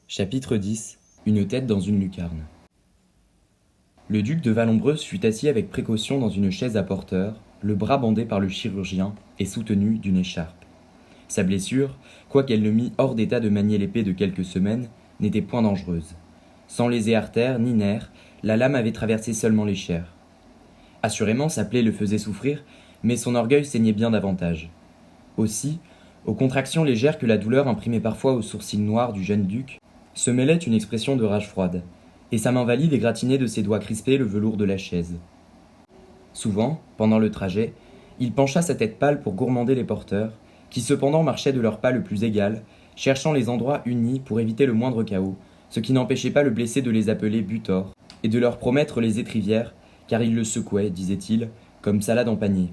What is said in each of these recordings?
Chapitre 10. Une tête dans une lucarne. Le duc de Vallombreuse fut assis avec précaution dans une chaise à porteur, le bras bandé par le chirurgien et soutenu d'une écharpe. Sa blessure, quoiqu'elle le mît hors d'état de manier l'épée de quelques semaines, n'était point dangereuse. Sans léser artères ni nerfs, la lame avait traversé seulement les chairs. Assurément, sa plaie le faisait souffrir, mais son orgueil saignait bien davantage. Aussi, aux contractions légères que la douleur imprimait parfois aux sourcils noirs du jeune duc, se mêlait une expression de rage froide, et sa main valide égratignait de ses doigts crispés le velours de la chaise. Souvent, pendant le trajet, il pencha sa tête pâle pour gourmander les porteurs, qui cependant marchaient de leur pas le plus égal, cherchant les endroits unis pour éviter le moindre chaos, ce qui n'empêchait pas le blessé de les appeler Butor, et de leur promettre les étrivières, car il le secouait, disait-il, comme salade en panier.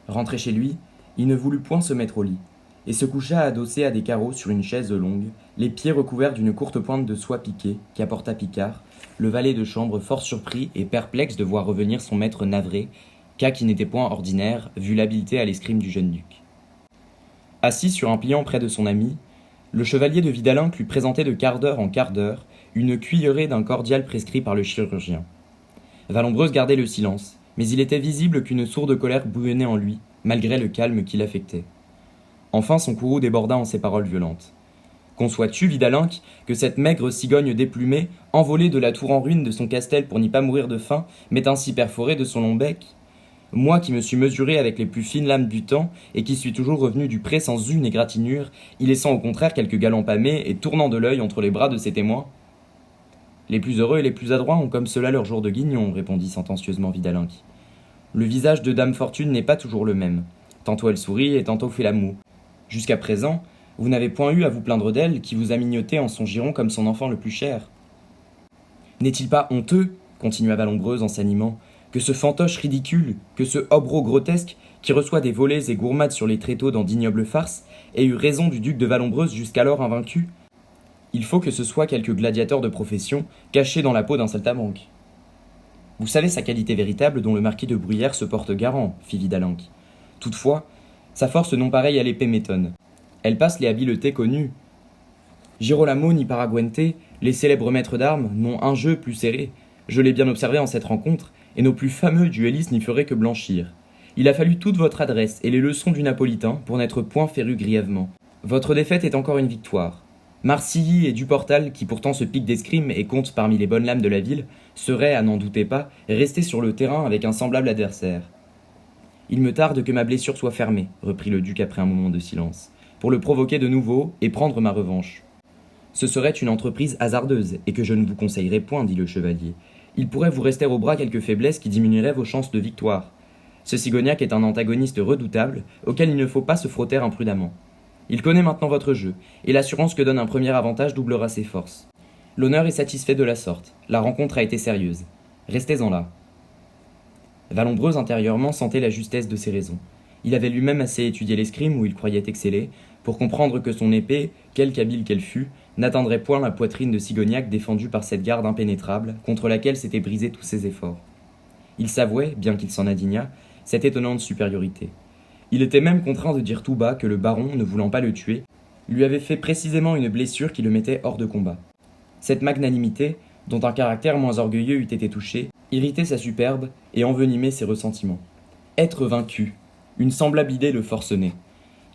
Rentré chez lui, il ne voulut point se mettre au lit, et se coucha adossé à des carreaux sur une chaise longue, les pieds recouverts d'une courte pointe de soie piquée qu'apporta Picard, le valet de chambre fort surpris et perplexe de voir revenir son maître navré, cas qui n'était point ordinaire, vu l'habileté à l'escrime du jeune duc. Assis sur un pliant près de son ami, le chevalier de Vidalinck lui présentait de quart d'heure en quart d'heure une cuillerée d'un cordial prescrit par le chirurgien. Vallombreuse gardait le silence, mais il était visible qu'une sourde colère bouillonnait en lui, malgré le calme qui l'affectait. Enfin son courroux déborda en ces paroles violentes. Conçois-tu, Vidalinck, que cette maigre cigogne déplumée, envolée de la tour en ruine de son castel pour n'y pas mourir de faim, m'est ainsi perforée de son long bec? Moi qui me suis mesuré avec les plus fines lames du temps, et qui suis toujours revenu du pré sans une égratignure, y laissant au contraire quelques galants pâmés et tournant de l'œil entre les bras de ses témoins? Les plus heureux et les plus adroits ont comme cela leur jour de guignon, répondit sentencieusement Vidalinck. Le visage de Dame Fortune n'est pas toujours le même. Tantôt elle sourit et tantôt fait la moue. Jusqu'à présent, vous n'avez point eu à vous plaindre d'elle, qui vous a mignoté en son giron comme son enfant le plus cher. N'est-il pas honteux, continua Vallombreuse en s'animant, que ce fantoche ridicule, que ce hobereau grotesque, qui reçoit des volées et gourmades sur les tréteaux dans d'ignobles farces, ait eu raison du duc de Vallombreuse jusqu'alors invaincu? Il faut que ce soit quelque gladiateur de profession, caché dans la peau d'un saltimbanque. Vous savez sa qualité véritable dont le marquis de Bruyères se porte garant, fit Vidalinck. Toutefois, sa force non pareille à l'épée m'étonne. Elle passe les habiletés connues. Girolamo ni Paraguente, les célèbres maîtres d'armes, n'ont un jeu plus serré. Je l'ai bien observé en cette rencontre, et nos plus fameux duellistes n'y feraient que blanchir. Il a fallu toute votre adresse et les leçons du Napolitain pour n'être point féru grièvement. Votre défaite est encore une victoire. Marcilly et Duportal, qui pourtant se piquent d'escrime et comptent parmi les bonnes lames de la ville, seraient, à n'en doutez pas, restés sur le terrain avec un semblable adversaire. Il me tarde que ma blessure soit fermée, reprit le duc après un moment de silence, pour le provoquer de nouveau et prendre ma revanche. Ce serait une entreprise hasardeuse, et que je ne vous conseillerais point, dit le chevalier. Il pourrait vous rester au bras quelques faiblesses qui diminueraient vos chances de victoire. Ce Cigognac est un antagoniste redoutable, auquel il ne faut pas se frotter imprudemment. Il connaît maintenant votre jeu, et l'assurance que donne un premier avantage doublera ses forces. L'honneur est satisfait de la sorte, la rencontre a été sérieuse. Restez-en là. Vallombreuse intérieurement sentait la justesse de ses raisons. Il avait lui-même assez étudié l'escrime où il croyait exceller, pour comprendre que son épée, quelque habile qu'elle fût, n'atteindrait point la poitrine de Cigognac défendue par cette garde impénétrable, contre laquelle s'étaient brisés tous ses efforts. Il s'avouait, bien qu'il s'en indignât, cette étonnante supériorité. Il était même contraint de dire tout bas que le baron, ne voulant pas le tuer, lui avait fait précisément une blessure qui le mettait hors de combat. Cette magnanimité, dont un caractère moins orgueilleux eût été touché, irritait sa superbe et envenimait ses ressentiments. Être vaincu, une semblable idée le forcenait.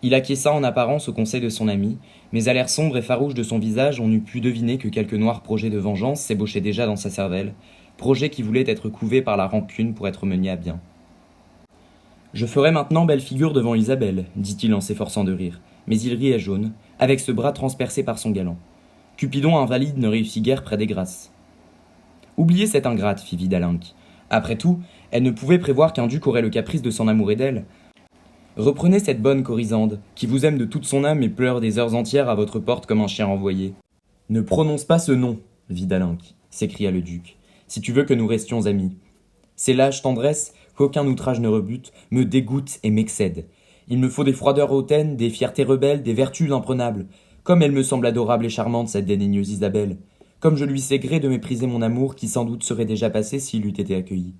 Il acquiesça en apparence au conseil de son ami, mais à l'air sombre et farouche de son visage, on eût pu deviner que quelque noir projet de vengeance s'ébauchait déjà dans sa cervelle, projet qui voulait être couvé par la rancune pour être mené à bien. Je ferai maintenant belle figure devant Isabelle, dit-il en s'efforçant de rire, mais il riait jaune, avec ce bras transpercé par son galant. Cupidon invalide ne réussit guère près des grâces. Oubliez cette ingrate, fit Vidalinck. Après tout, elle ne pouvait prévoir qu'un duc aurait le caprice de s'en amourer d'elle. Reprenez cette bonne Corisande, qui vous aime de toute son âme et pleure des heures entières à votre porte comme un chien renvoyé. Ne prononce pas ce nom, Vidalinck, s'écria le duc, si tu veux que nous restions amis. Ces lâches tendresses, qu'aucun outrage ne rebute, me dégoûtent et m'excèdent. Il me faut des froideurs hautaines, des fiertés rebelles, des vertus imprenables. Comme elle me semble adorable et charmante, cette dédaigneuse Isabelle. Comme je lui sais gré de mépriser mon amour, qui sans doute serait déjà passé s'il eût été accueilli.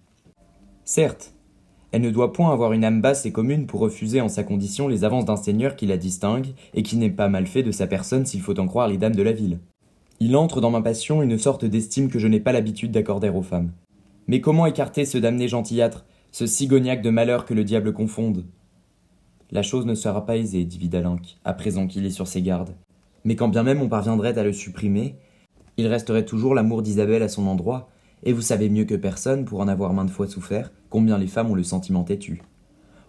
Certes, elle ne doit point avoir une âme basse et commune pour refuser en sa condition les avances d'un seigneur qui la distingue et qui n'est pas mal fait de sa personne s'il faut en croire les dames de la ville. Il entre dans ma passion une sorte d'estime que je n'ai pas l'habitude d'accorder aux femmes. Mais comment écarter ce damné gentillâtre, ce cigognac de malheur que le diable confonde? La chose ne sera pas aisée, dit Vidalinck, à présent qu'il est sur ses gardes. Mais quand bien même on parviendrait à le supprimer, il resterait toujours l'amour d'Isabelle à son endroit, et vous savez mieux que personne, pour en avoir maintes fois souffert, combien les femmes ont le sentiment têtu.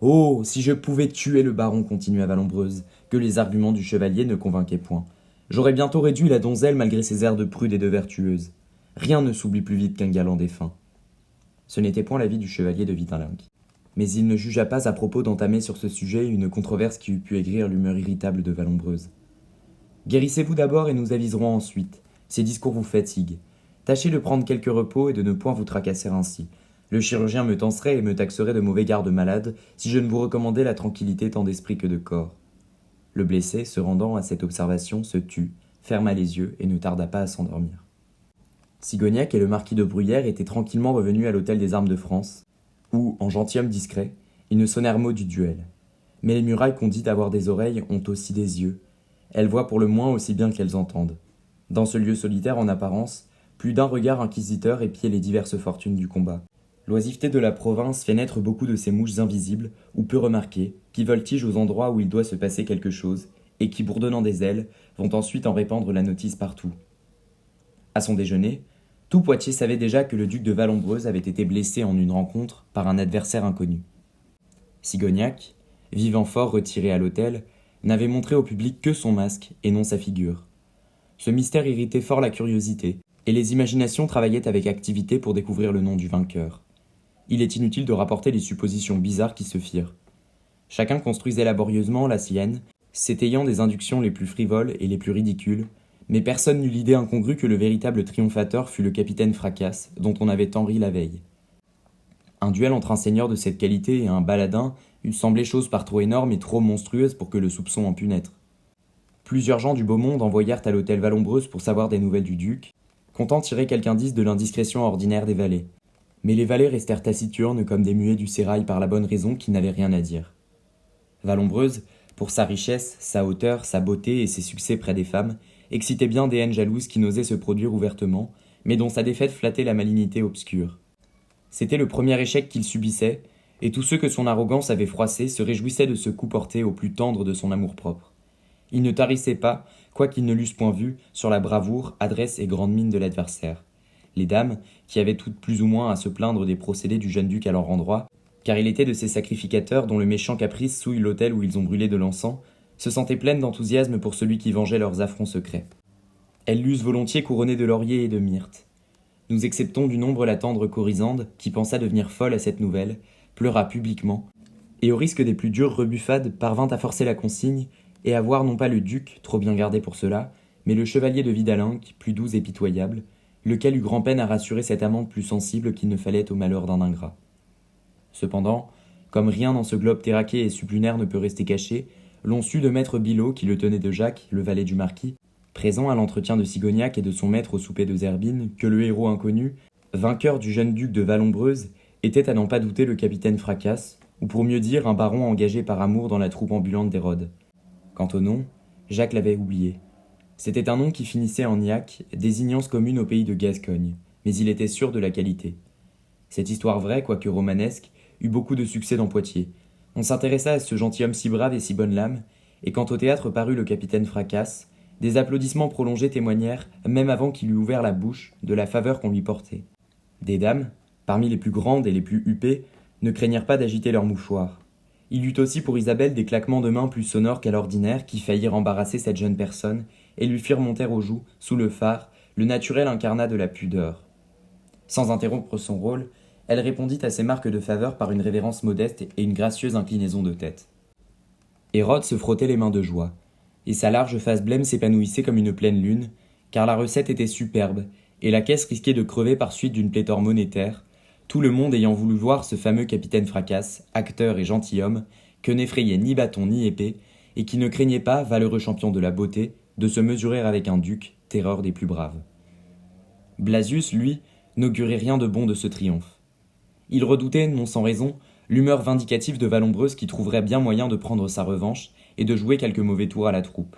Oh, si je pouvais tuer le baron, continua Vallombreuse, que les arguments du chevalier ne convainquaient point. J'aurais bientôt réduit la donzelle malgré ses airs de prude et de vertueuse. Rien ne s'oublie plus vite qu'un galant défunt. Ce n'était point l'avis du chevalier de Vidalinck. Mais il ne jugea pas à propos d'entamer sur ce sujet une controverse qui eût pu aigrir l'humeur irritable de Vallombreuse. Guérissez-vous d'abord et nous aviserons ensuite. Ces discours vous fatiguent. Tâchez de prendre quelque repos et de ne point vous tracasser ainsi. Le chirurgien me tancerait et me taxerait de mauvais garde-malade si je ne vous recommandais la tranquillité tant d'esprit que de corps. Le blessé, se rendant à cette observation, se tut, ferma les yeux et ne tarda pas à s'endormir. Cigognac et le marquis de Bruyères étaient tranquillement revenus à l'hôtel des Armes de France, où, en gentilhomme discret, ils ne sonnèrent mot du duel. Mais les murailles qu'on dit avoir des oreilles ont aussi des yeux. Elles voient pour le moins aussi bien qu'elles entendent. Dans ce lieu solitaire en apparence, plus d'un regard inquisiteur épiait les diverses fortunes du combat. L'oisiveté de la province fait naître beaucoup de ces mouches invisibles, ou peu remarquées, qui voltigent aux endroits où il doit se passer quelque chose, et qui, bourdonnant des ailes, vont ensuite en répandre la notice partout. À son déjeuner, tout Poitiers savait déjà que le duc de Vallombreuse avait été blessé en une rencontre par un adversaire inconnu. Cigognac, vivant fort retiré à l'hôtel, n'avait montré au public que son masque et non sa figure. Ce mystère irritait fort la curiosité, et les imaginations travaillaient avec activité pour découvrir le nom du vainqueur. Il est inutile de rapporter les suppositions bizarres qui se firent. Chacun construisait laborieusement la sienne, s'étayant des inductions les plus frivoles et les plus ridicules, mais personne n'eut l'idée incongrue que le véritable triomphateur fut le capitaine Fracasse, dont on avait tant ri la veille. Un duel entre un seigneur de cette qualité et un baladin eût semblé chose par trop énorme et trop monstrueuse pour que le soupçon en pût naître. Plusieurs gens du beau monde envoyèrent à l'hôtel Vallombreuse pour savoir des nouvelles du duc, comptant tirer quelque indice de l'indiscrétion ordinaire des valets. Mais les valets restèrent taciturnes comme des muets du sérail par la bonne raison qu'ils n'avaient rien à dire. Vallombreuse, pour sa richesse, sa hauteur, sa beauté et ses succès près des femmes, excitait bien des haines jalouses qui n'osaient se produire ouvertement, mais dont sa défaite flattait la malignité obscure. C'était le premier échec qu'il subissait, et tous ceux que son arrogance avait froissés se réjouissaient de ce coup porté au plus tendre de son amour-propre. Il ne tarissait pas, quoiqu'ils ne l'eussent point vu, sur la bravoure, adresse et grande mine de l'adversaire. Les dames, qui avaient toutes plus ou moins à se plaindre des procédés du jeune duc à leur endroit, car il était de ces sacrificateurs dont le méchant caprice souille l'autel où ils ont brûlé de l'encens, se sentaient pleines d'enthousiasme pour celui qui vengeait leurs affronts secrets. Elles l'eussent volontiers couronné de laurier et de myrte. Nous exceptons du nombre la tendre Corisande, qui pensa devenir folle à cette nouvelle, pleura publiquement, et au risque des plus dures rebuffades parvint à forcer la consigne, et à voir non pas le duc, trop bien gardé pour cela, mais le chevalier de Vidalinck, plus doux et pitoyable, lequel eut grand-peine à rassurer cette amante plus sensible qu'il ne fallait au malheur d'un ingrat. Cependant, comme rien dans ce globe terraqué et sublunaire ne peut rester caché, l'on sut de maître Billaud, qui le tenait de Jacques, le valet du marquis, présent à l'entretien de Cigognac et de son maître au souper de Zerbine, que le héros inconnu, vainqueur du jeune duc de Vallombreuse, était à n'en pas douter le capitaine Fracasse, ou pour mieux dire un baron engagé par amour dans la troupe ambulante d'Hérode. Quant au nom, Jacques l'avait oublié. C'était un nom qui finissait en iaque, désignance commune au pays de Gascogne, mais il était sûr de la qualité. Cette histoire vraie, quoique romanesque, eut beaucoup de succès dans Poitiers. On s'intéressa à ce gentilhomme si brave et si bonne lame, et quand au théâtre parut le capitaine Fracasse, des applaudissements prolongés témoignèrent, même avant qu'il eût ouvert la bouche, de la faveur qu'on lui portait. Des dames, parmi les plus grandes et les plus huppées, ne craignirent pas d'agiter leurs mouchoirs. Il y eut aussi pour Isabelle des claquements de mains plus sonores qu'à l'ordinaire qui faillirent embarrasser cette jeune personne et lui firent monter aux joues, sous le phare, le naturel incarnat de la pudeur. Sans interrompre son rôle, elle répondit à ces marques de faveur par une révérence modeste et une gracieuse inclinaison de tête. Hérode se frottait les mains de joie, et sa large face blême s'épanouissait comme une pleine lune, car la recette était superbe, et la caisse risquait de crever par suite d'une pléthore monétaire, tout le monde ayant voulu voir ce fameux capitaine Fracasse, acteur et gentilhomme, que n'effrayait ni bâton ni épée, et qui ne craignait pas, valeureux champion de la beauté, de se mesurer avec un duc, terreur des plus braves. Blasius, lui, n'augurait rien de bon de ce triomphe. Il redoutait, non sans raison, l'humeur vindicative de Vallombreuse qui trouverait bien moyen de prendre sa revanche et de jouer quelque mauvais tour à la troupe.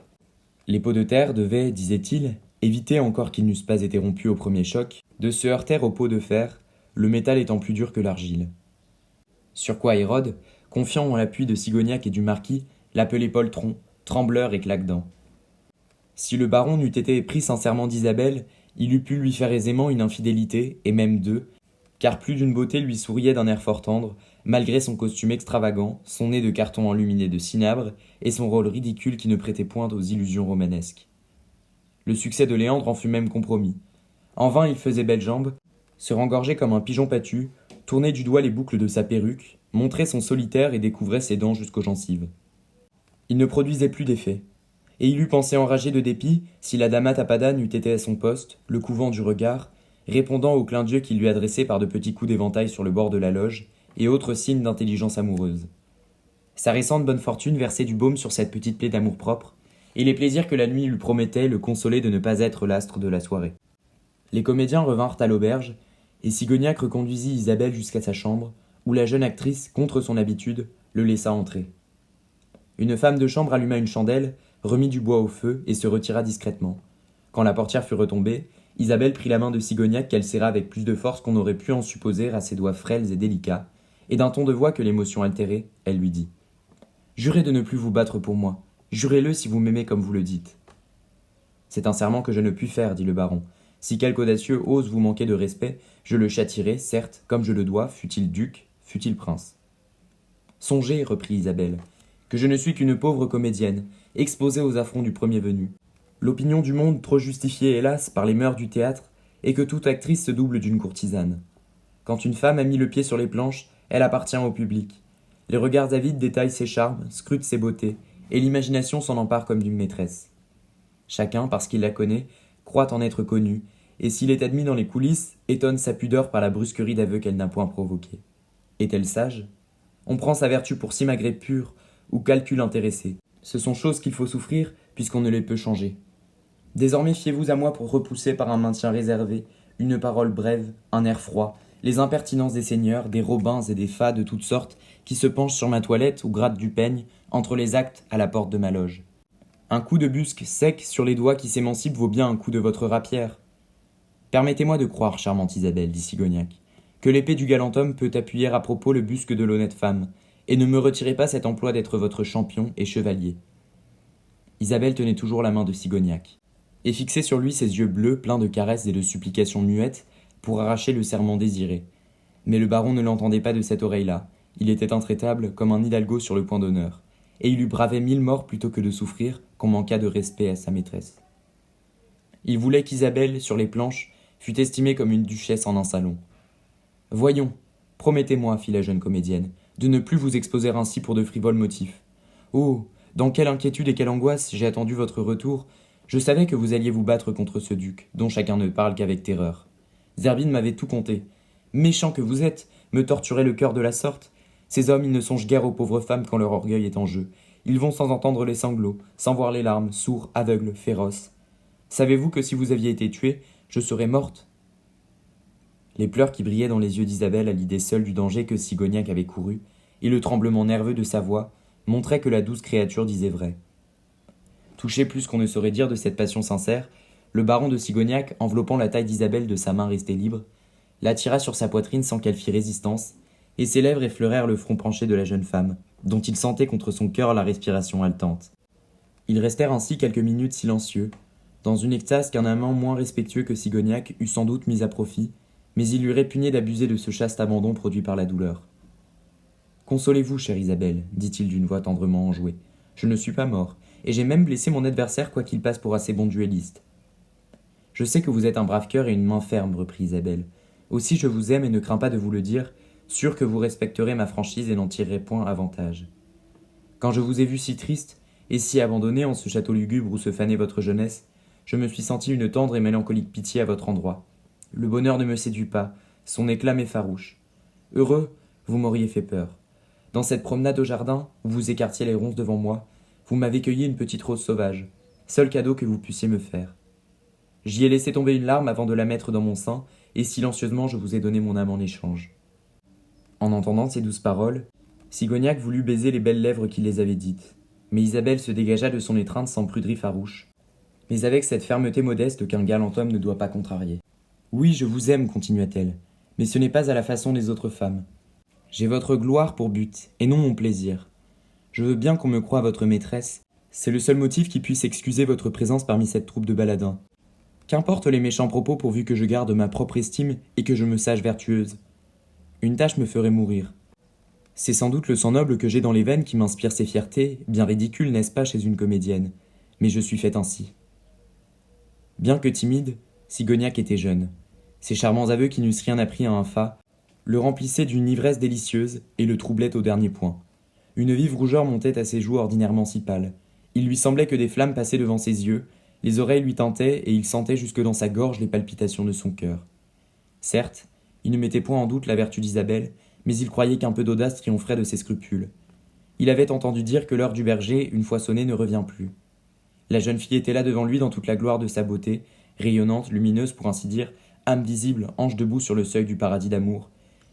Les pots de terre devaient, disait-il, Évitez encore qu'ils n'eussent pas été rompus au premier choc, de se heurtèrent au pot de fer, le métal étant plus dur que l'argile. Sur quoi Hérode, confiant en l'appui de Sigognac et du marquis, l'appelait poltron, trembleur et claque-dents. Si le baron n'eût été pris sincèrement d'Isabelle, il eût pu lui faire aisément une infidélité, et même deux, car plus d'une beauté lui souriait d'un air fort tendre, malgré son costume extravagant, son nez de carton enluminé de cinabre, et son rôle ridicule qui ne prêtait point aux illusions romanesques. Le succès de Léandre en fut même compromis. En vain il faisait belle jambe, se rengorgeait comme un pigeon pâtu, tournait du doigt les boucles de sa perruque, montrait son solitaire et découvrait ses dents jusqu'aux gencives. Il ne produisait plus d'effet. Et il eût pensé enragé de dépit si la dame Tapada n'eût été à son poste, le couvant du regard, répondant aux clins d'yeux qu'il lui adressait par de petits coups d'éventail sur le bord de la loge, et autres signes d'intelligence amoureuse. Sa récente bonne fortune versait du baume sur cette petite plaie d'amour-propre, et les plaisirs que la nuit lui promettait le consolaient de ne pas être l'astre de la soirée. Les comédiens revinrent à l'auberge, et Sigognac reconduisit Isabelle jusqu'à sa chambre, où la jeune actrice, contre son habitude, le laissa entrer. Une femme de chambre alluma une chandelle, remit du bois au feu et se retira discrètement. Quand la portière fut retombée, Isabelle prit la main de Sigognac qu'elle serra avec plus de force qu'on aurait pu en supposer à ses doigts frêles et délicats, et d'un ton de voix que l'émotion altérait, elle lui dit « Jurez de ne plus vous battre pour moi. Jurez-le si vous m'aimez comme vous le dites. » « C'est un serment que je ne puis faire, dit le baron. Si quelque audacieux ose vous manquer de respect, je le châtierai, certes, comme je le dois, fût-il duc, fût-il prince. » « Songez, reprit Isabelle, que je ne suis qu'une pauvre comédienne, exposée aux affronts du premier venu. L'opinion du monde, trop justifiée, hélas, par les mœurs du théâtre, est que toute actrice se double d'une courtisane. Quand une femme a mis le pied sur les planches, elle appartient au public. Les regards avides détaillent ses charmes, scrutent ses beautés, et l'imagination s'en empare comme d'une maîtresse. Chacun, parce qu'il la connaît, croit en être connu, et s'il est admis dans les coulisses, étonne sa pudeur par la brusquerie d'aveu qu'elle n'a point provoquée. Est-elle sage ? On prend sa vertu pour simagrée pure ou calcul intéressé. Ce sont choses qu'il faut souffrir, puisqu'on ne les peut changer. Désormais fiez-vous à moi pour repousser par un maintien réservé, une parole brève, un air froid, les impertinences des seigneurs, des robins et des fats de toutes sortes qui se penchent sur ma toilette ou grattent du peigne entre les actes à la porte de ma loge. Un coup de busque sec sur les doigts qui s'émancipent vaut bien un coup de votre rapière. Permettez-moi de croire, charmante Isabelle, dit Sigognac, que l'épée du galant homme peut appuyer à propos le busque de l'honnête femme, et ne me retirez pas cet emploi d'être votre champion et chevalier. Isabelle tenait toujours la main de Sigognac, et fixait sur lui ses yeux bleus pleins de caresses et de supplications muettes pour arracher le serment désiré. Mais le baron ne l'entendait pas de cette oreille-là, il était intraitable comme un hidalgo sur le point d'honneur, et il eût bravé 1000 morts plutôt que de souffrir qu'on manquât de respect à sa maîtresse. Il voulait qu'Isabelle, sur les planches, fût estimée comme une duchesse en un salon. « Voyons, promettez-moi, fit la jeune comédienne, de ne plus vous exposer ainsi pour de frivoles motifs. Oh, dans quelle inquiétude et quelle angoisse j'ai attendu votre retour. Je savais que vous alliez vous battre contre ce duc, dont chacun ne parle qu'avec terreur. Zerbine m'avait tout conté. Méchant que vous êtes, me torturer le cœur de la sorte. Ces hommes, ils ne songent guère aux pauvres femmes quand leur orgueil est en jeu. Ils vont sans entendre les sanglots, sans voir les larmes, sourds, aveugles, féroces. Savez-vous que si vous aviez été tuée, je serais morte ?» Les pleurs qui brillaient dans les yeux d'Isabelle à l'idée seule du danger que Sigognac avait couru, et le tremblement nerveux de sa voix, montraient que la douce créature disait vrai. Touché plus qu'on ne saurait dire de cette passion sincère, le baron de Sigognac, enveloppant la taille d'Isabelle de sa main restée libre, l'attira sur sa poitrine sans qu'elle fît résistance, et ses lèvres effleurèrent le front penché de la jeune femme, dont il sentait contre son cœur la respiration haletante. Ils restèrent ainsi quelques minutes silencieux, dans une extase qu'un amant moins respectueux que Sigognac eût sans doute mis à profit, mais il lui répugnait d'abuser de ce chaste abandon produit par la douleur. « Consolez-vous, chère Isabelle, dit-il d'une voix tendrement enjouée. Je ne suis pas mort, et j'ai même blessé mon adversaire quoiqu'il passe pour assez bon duelliste. Je sais que vous êtes un brave cœur et une main ferme, reprit Isabelle. Aussi je vous aime et ne crains pas de vous le dire, sûr que vous respecterez ma franchise et n'en tirerez point avantage. Quand je vous ai vu si triste, et si abandonné en ce château lugubre où se fanait votre jeunesse, je me suis senti une tendre et mélancolique pitié à votre endroit. Le bonheur ne me séduit pas, son éclat m'effarouche. Heureux, vous m'auriez fait peur. Dans cette promenade au jardin, où vous écartiez les ronces devant moi, vous m'avez cueilli une petite rose sauvage, seul cadeau que vous puissiez me faire. J'y ai laissé tomber une larme avant de la mettre dans mon sein, et silencieusement je vous ai donné mon âme en échange. » En entendant ces douces paroles, Sigognac voulut baiser les belles lèvres qui les avaient dites, mais Isabelle se dégagea de son étreinte sans pruderie farouche. « mais avec cette fermeté modeste qu'un galant homme ne doit pas contrarier. Oui, je vous aime, continua-t-elle, mais ce n'est pas à la façon des autres femmes. J'ai votre gloire pour but, et non mon plaisir. Je veux bien qu'on me croie votre maîtresse, c'est le seul motif qui puisse excuser votre présence parmi cette troupe de baladins. Qu'importe les méchants propos pourvu que je garde ma propre estime et que je me sache vertueuse. Une tâche me ferait mourir. C'est sans doute le sang noble que j'ai dans les veines qui m'inspire ces fiertés, bien ridicules, n'est-ce pas, chez une comédienne, mais je suis faite ainsi. Bien que timide, Sigognac était jeune. Ses charmants aveux qui n'eussent rien appris à un fat le remplissaient d'une ivresse délicieuse et le troublaient au dernier point. Une vive rougeur montait à ses joues ordinairement si pâles. Il lui semblait que des flammes passaient devant ses yeux, les oreilles lui tintaient et il sentait jusque dans sa gorge les palpitations de son cœur. Certes, il ne mettait point en doute la vertu d'Isabelle, mais il croyait qu'un peu d'audace triompherait de ses scrupules. Il avait entendu dire que l'heure du berger, une fois sonnée, ne revient plus. La jeune fille était là devant lui dans toute la gloire de sa beauté, rayonnante, lumineuse pour ainsi dire, âme visible, ange debout sur le seuil du paradis d'amour.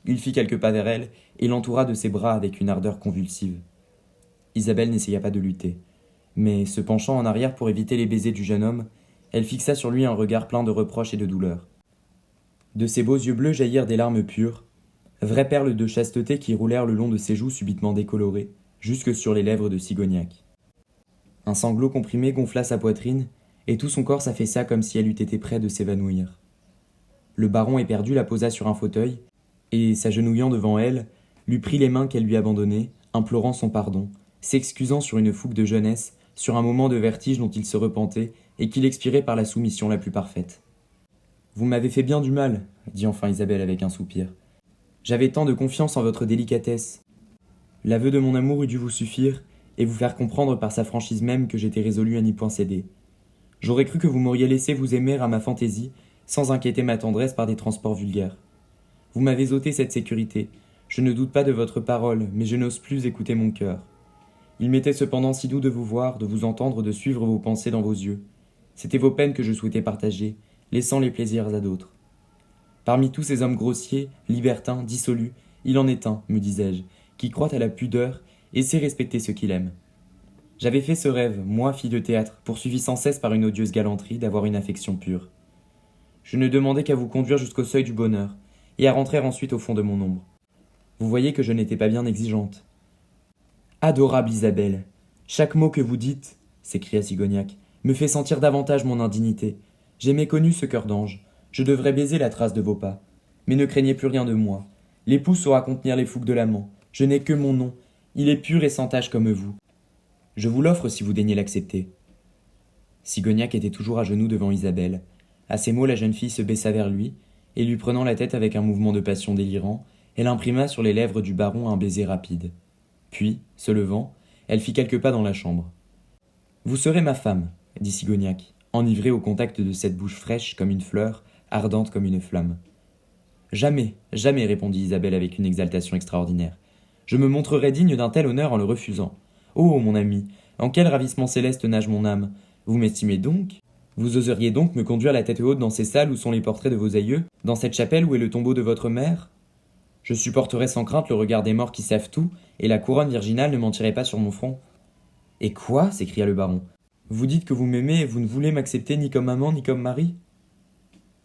Il fit quelques pas vers elle et l'entoura de ses bras avec une ardeur convulsive. Isabelle n'essaya pas de lutter, mais, se penchant en arrière pour éviter les baisers du jeune homme, elle fixa sur lui un regard plein de reproche et de douleur. De ses beaux yeux bleus jaillirent des larmes pures, vraies perles de chasteté qui roulèrent le long de ses joues subitement décolorées, jusque sur les lèvres de Sigognac. Un sanglot comprimé gonfla sa poitrine, et tout son corps s'affaissa comme si elle eût été près de s'évanouir. Le baron éperdu la posa sur un fauteuil, et, s'agenouillant devant elle, lui prit les mains qu'elle lui abandonnait, implorant son pardon, s'excusant sur une fougue de jeunesse, sur un moment de vertige dont il se repentait, et qu'il expirait par la soumission la plus parfaite. « Vous m'avez fait bien du mal, » dit enfin Isabelle avec un soupir. « J'avais tant de confiance en votre délicatesse. L'aveu de mon amour eût dû vous suffire, et vous faire comprendre par sa franchise même que j'étais résolu à n'y point céder. J'aurais cru que vous m'auriez laissé vous aimer à ma fantaisie, sans inquiéter ma tendresse par des transports vulgaires. Vous m'avez ôté cette sécurité. Je ne doute pas de votre parole, mais je n'ose plus écouter mon cœur. Il m'était cependant si doux de vous voir, de vous entendre, de suivre vos pensées dans vos yeux. C'étaient vos peines que je souhaitais partager, laissant les plaisirs à d'autres. Parmi tous ces hommes grossiers, libertins, dissolus, il en est un, me disais-je, qui croit à la pudeur et sait respecter ceux qu'il aime. J'avais fait ce rêve, moi, fille de théâtre, poursuivi sans cesse par une odieuse galanterie, d'avoir une affection pure. Je ne demandais qu'à vous conduire jusqu'au seuil du bonheur, et à rentrer ensuite au fond de mon ombre. Vous voyez que je n'étais pas bien exigeante. Adorable Isabelle, chaque mot que vous dites, s'écria Sigognac, me fait sentir davantage mon indignité. J'ai méconnu ce cœur d'ange. Je devrais baiser la trace de vos pas. Mais ne craignez plus rien de moi. L'époux saura contenir les fougues de l'amant. Je n'ai que mon nom. Il est pur et sans tache comme vous. Je vous l'offre si vous daignez l'accepter. Sigognac était toujours à genoux devant Isabelle. À ces mots, la jeune fille se baissa vers lui, et lui prenant la tête avec un mouvement de passion délirant, elle imprima sur les lèvres du baron un baiser rapide. Puis, se levant, elle fit quelques pas dans la chambre. « Vous serez ma femme, » dit Sigognac, enivré au contact de cette bouche fraîche comme une fleur, ardente comme une flamme. « Jamais, jamais, répondit Isabelle avec une exaltation extraordinaire. Je me montrerai digne d'un tel honneur en le refusant. Oh, mon ami, en quel ravissement céleste nage mon âme. Vous m'estimez donc? Vous oseriez donc me conduire la tête haute dans ces salles où sont les portraits de vos aïeux, dans cette chapelle où est le tombeau de votre mère? Je supporterais sans crainte le regard des morts qui savent tout, et la couronne virginale ne mentirait pas sur mon front. »« Et quoi ?» s'écria le baron. « Vous dites que vous m'aimez et vous ne voulez m'accepter ni comme amant ni comme mari?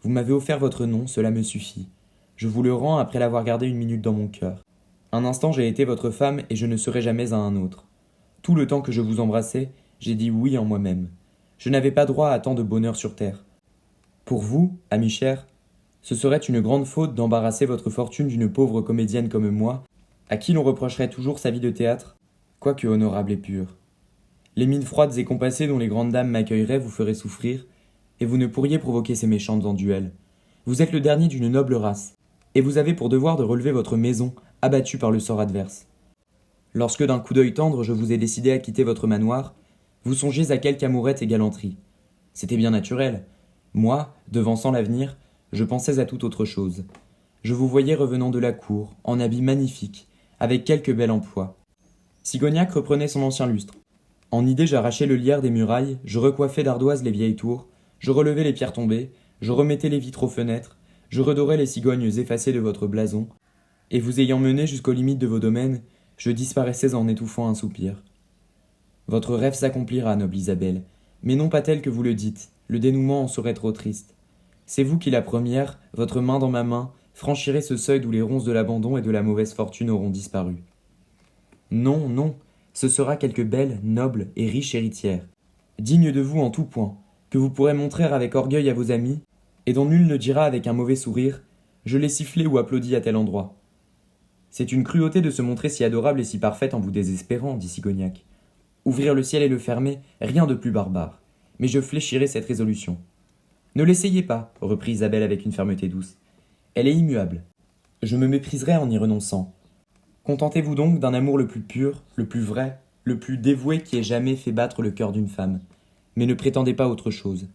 Vous m'avez offert votre nom, cela me suffit. Je vous le rends après l'avoir gardé une minute dans mon cœur. Un instant j'ai été votre femme et je ne serai jamais à un autre. Tout le temps que je vous embrassais, j'ai dit oui en moi-même. Je n'avais pas droit à tant de bonheur sur terre. Pour vous, ami cher, ce serait une grande faute d'embarrasser votre fortune d'une pauvre comédienne comme moi, à qui l'on reprocherait toujours sa vie de théâtre, quoique honorable et pure. Les mines froides et compassées dont les grandes dames m'accueilleraient vous feraient souffrir, et vous ne pourriez provoquer ces méchantes en duel. Vous êtes le dernier d'une noble race, et vous avez pour devoir de relever votre maison, abattue par le sort adverse. Lorsque d'un coup d'œil tendre je vous ai décidé à quitter votre manoir, vous songiez à quelque amourette et galanterie. C'était bien naturel. Moi, devançant l'avenir, je pensais à toute autre chose. Je vous voyais revenant de la cour, en habits magnifiques, avec quelque bel emploi. Sigognac reprenait son ancien lustre. En idée, j'arrachais le lierre des murailles, je recoiffais d'ardoises les vieilles tours, je relevais les pierres tombées, je remettais les vitres aux fenêtres, je redorais les cigognes effacées de votre blason, et vous ayant mené jusqu'aux limites de vos domaines, je disparaissais en étouffant un soupir. Votre rêve s'accomplira, noble Isabelle, Mais non pas tel que vous le dites, le dénouement en serait trop triste. C'est vous qui, la première, votre main dans ma main, franchirez ce seuil d'où les ronces de l'abandon et de la mauvaise fortune auront disparu. Non, non, ce sera quelque belle, noble et riche héritière, digne de vous en tout point, que vous pourrez montrer avec orgueil à vos amis, et dont nul ne dira avec un mauvais sourire « Je l'ai sifflé ou applaudi à tel endroit ». C'est une cruauté de se montrer si adorable et si parfaite en vous désespérant, dit Sigognac. Ouvrir le ciel et le fermer, rien de plus barbare. Mais je fléchirai cette résolution. Ne l'essayez pas, reprit Isabelle avec une fermeté douce. Elle est immuable. Je me mépriserai en y renonçant. Contentez-vous donc d'un amour le plus pur, le plus vrai, le plus dévoué qui ait jamais fait battre le cœur d'une femme. Mais ne prétendez pas autre chose.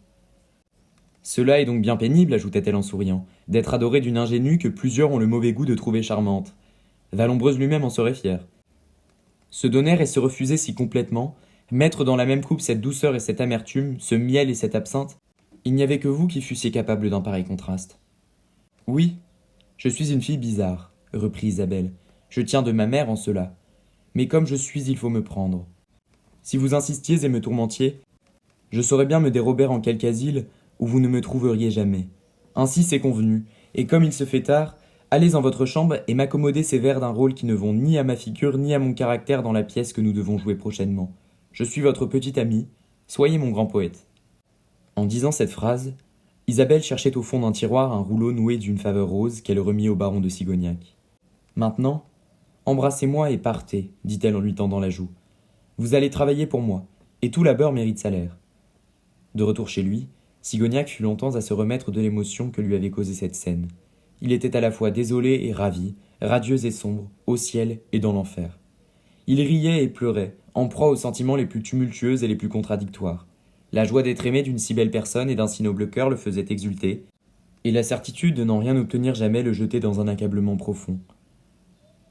Cela est donc bien pénible, ajouta-t-elle en souriant, d'être adorée d'une ingénue que plusieurs ont le mauvais goût de trouver charmante. Vallombreuse lui-même en serait fier. Se donner et se refuser si complètement, mettre dans la même coupe cette douceur et cette amertume, ce miel et cette absinthe, il n'y avait que vous qui fussiez capable d'un pareil contraste. Oui, je suis une fille bizarre, reprit Isabelle. Je tiens de ma mère en cela. Mais comme je suis, il faut me prendre. Si vous insistiez et me tourmentiez, je saurais bien me dérober en quelque asile où vous ne me trouveriez jamais. Ainsi c'est convenu, et comme il se fait tard, allez en votre chambre et m'accommoder ces vers d'un rôle qui ne vont ni à ma figure ni à mon caractère dans la pièce que nous devons jouer prochainement. Je suis votre petite amie, soyez mon grand poète. En disant cette phrase, Isabelle cherchait au fond d'un tiroir un rouleau noué d'une faveur rose qu'elle remit au baron de Sigognac. Maintenant, embrassez-moi et partez, dit-elle en lui tendant la joue. Vous allez travailler pour moi, et tout labeur mérite salaire. De retour chez lui, Sigognac fut longtemps à se remettre de l'émotion que lui avait causée cette scène. Il était à la fois désolé et ravi, radieux et sombre, au ciel et dans l'enfer. Il riait et pleurait, en proie aux sentiments les plus tumultueux et les plus contradictoires. La joie d'être aimé d'une si belle personne et d'un si noble cœur le faisait exulter, et la certitude de n'en rien obtenir jamais le jetait dans un accablement profond.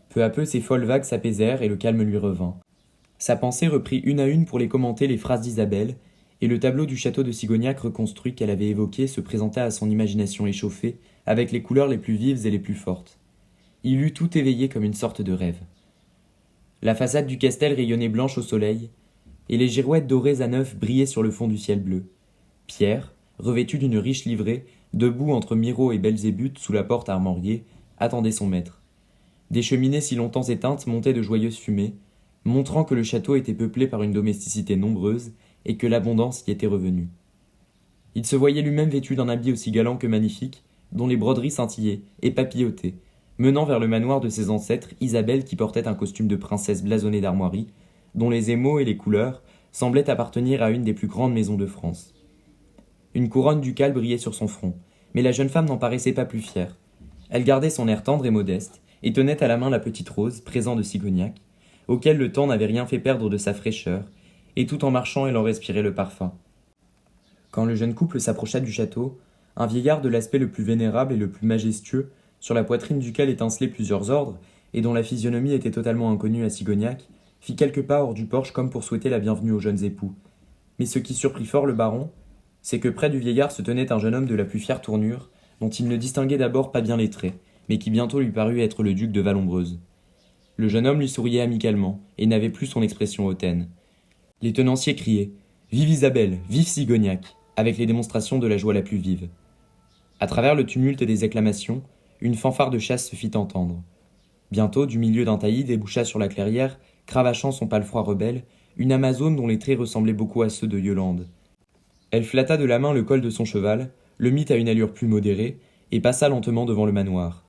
Peu à peu, ces folles vagues s'apaisèrent et le calme lui revint. Sa pensée reprit une à une pour les commenter les phrases d'Isabelle, et le tableau du château de Sigognac reconstruit qu'elle avait évoqué se présenta à son imagination échauffée, avec les couleurs les plus vives et les plus fortes. Il eut tout éveillé comme une sorte de rêve. La façade du castel rayonnait blanche au soleil, et les girouettes dorées à neuf brillaient sur le fond du ciel bleu. Pierre, revêtu d'une riche livrée, debout entre Miraut et Belzébuth sous la porte armoriée, attendait son maître. Des cheminées si longtemps éteintes montaient de joyeuses fumées, montrant que le château était peuplé par une domesticité nombreuse et que l'abondance y était revenue. Il se voyait lui-même vêtu d'un habit aussi galant que magnifique, dont les broderies scintillaient et papillotaient, menant vers le manoir de ses ancêtres Isabelle qui portait un costume de princesse blasonné d'armoiries, dont les émaux et les couleurs semblaient appartenir à une des plus grandes maisons de France. Une couronne ducale brillait sur son front, mais la jeune femme n'en paraissait pas plus fière. Elle gardait son air tendre et modeste, et tenait à la main la petite rose, présent de Sigognac, auquel le temps n'avait rien fait perdre de sa fraîcheur, et tout en marchant elle en respirait le parfum. Quand le jeune couple s'approcha du château, un vieillard de l'aspect le plus vénérable et le plus majestueux, sur la poitrine duquel étincelaient plusieurs ordres, et dont la physionomie était totalement inconnue à Sigognac, fit quelques pas hors du porche comme pour souhaiter la bienvenue aux jeunes époux. Mais ce qui surprit fort le baron, c'est que près du vieillard se tenait un jeune homme de la plus fière tournure, dont il ne distinguait d'abord pas bien les traits, mais qui bientôt lui parut être le duc de Vallombreuse. Le jeune homme lui souriait amicalement, et n'avait plus son expression hautaine. Les tenanciers criaient « Vive Isabelle, vive Sigognac !» avec les démonstrations de la joie la plus vive. À travers le tumulte des acclamations, une fanfare de chasse se fit entendre. Bientôt, du milieu d'un taillis déboucha sur la clairière, cravachant son palefroid rebelle, une amazone dont les traits ressemblaient beaucoup à ceux de Yolande. Elle flatta de la main le col de son cheval, le mit à une allure plus modérée, et passa lentement devant le manoir.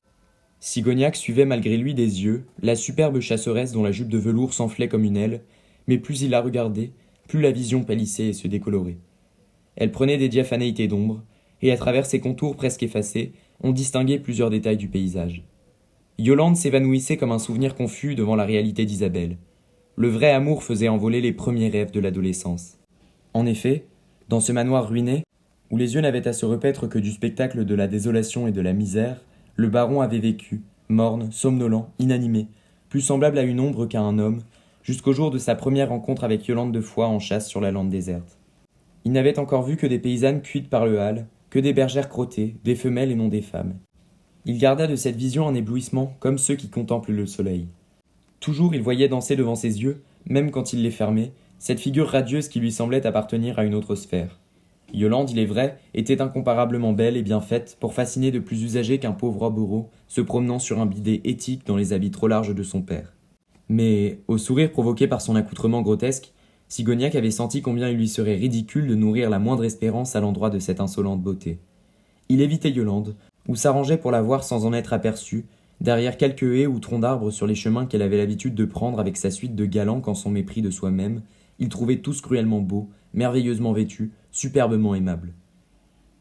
Sigognac suivait malgré lui des yeux la superbe chasseresse dont la jupe de velours s'enflait comme une aile, mais plus il la regardait, plus la vision pâlissait et se décolorait. Elle prenait des diaphanéités d'ombre, et à travers ses contours presque effacés, on distinguait plusieurs détails du paysage. Yolande s'évanouissait comme un souvenir confus devant la réalité d'Isabelle. Le vrai amour faisait envoler les premiers rêves de l'adolescence. En effet, dans ce manoir ruiné, où les yeux n'avaient à se repaître que du spectacle de la désolation et de la misère, le baron avait vécu, morne, somnolent, inanimé, plus semblable à une ombre qu'à un homme, jusqu'au jour de sa première rencontre avec Yolande de Foix en chasse sur la lande déserte. Il n'avait encore vu que des paysannes cuites par le hâle, que des bergères crottées, des femelles et non des femmes. Il garda de cette vision un éblouissement comme ceux qui contemplent le soleil. Toujours il voyait danser devant ses yeux, même quand il les fermait, cette figure radieuse qui lui semblait appartenir à une autre sphère. Yolande, il est vrai, était incomparablement belle et bien faite pour fasciner de plus usagers qu'un pauvre oboro se promenant sur un bidet éthique dans les habits trop larges de son père. Mais, au sourire provoqué par son accoutrement grotesque, Sigognac avait senti combien il lui serait ridicule de nourrir la moindre espérance à l'endroit de cette insolente beauté. Il évitait Yolande, ou s'arrangeait pour la voir sans en être aperçu, derrière quelques haies ou troncs d'arbres sur les chemins qu'elle avait l'habitude de prendre avec sa suite de galants quand son mépris de soi-même, il trouvait tous cruellement beaux, merveilleusement vêtus, superbement aimables.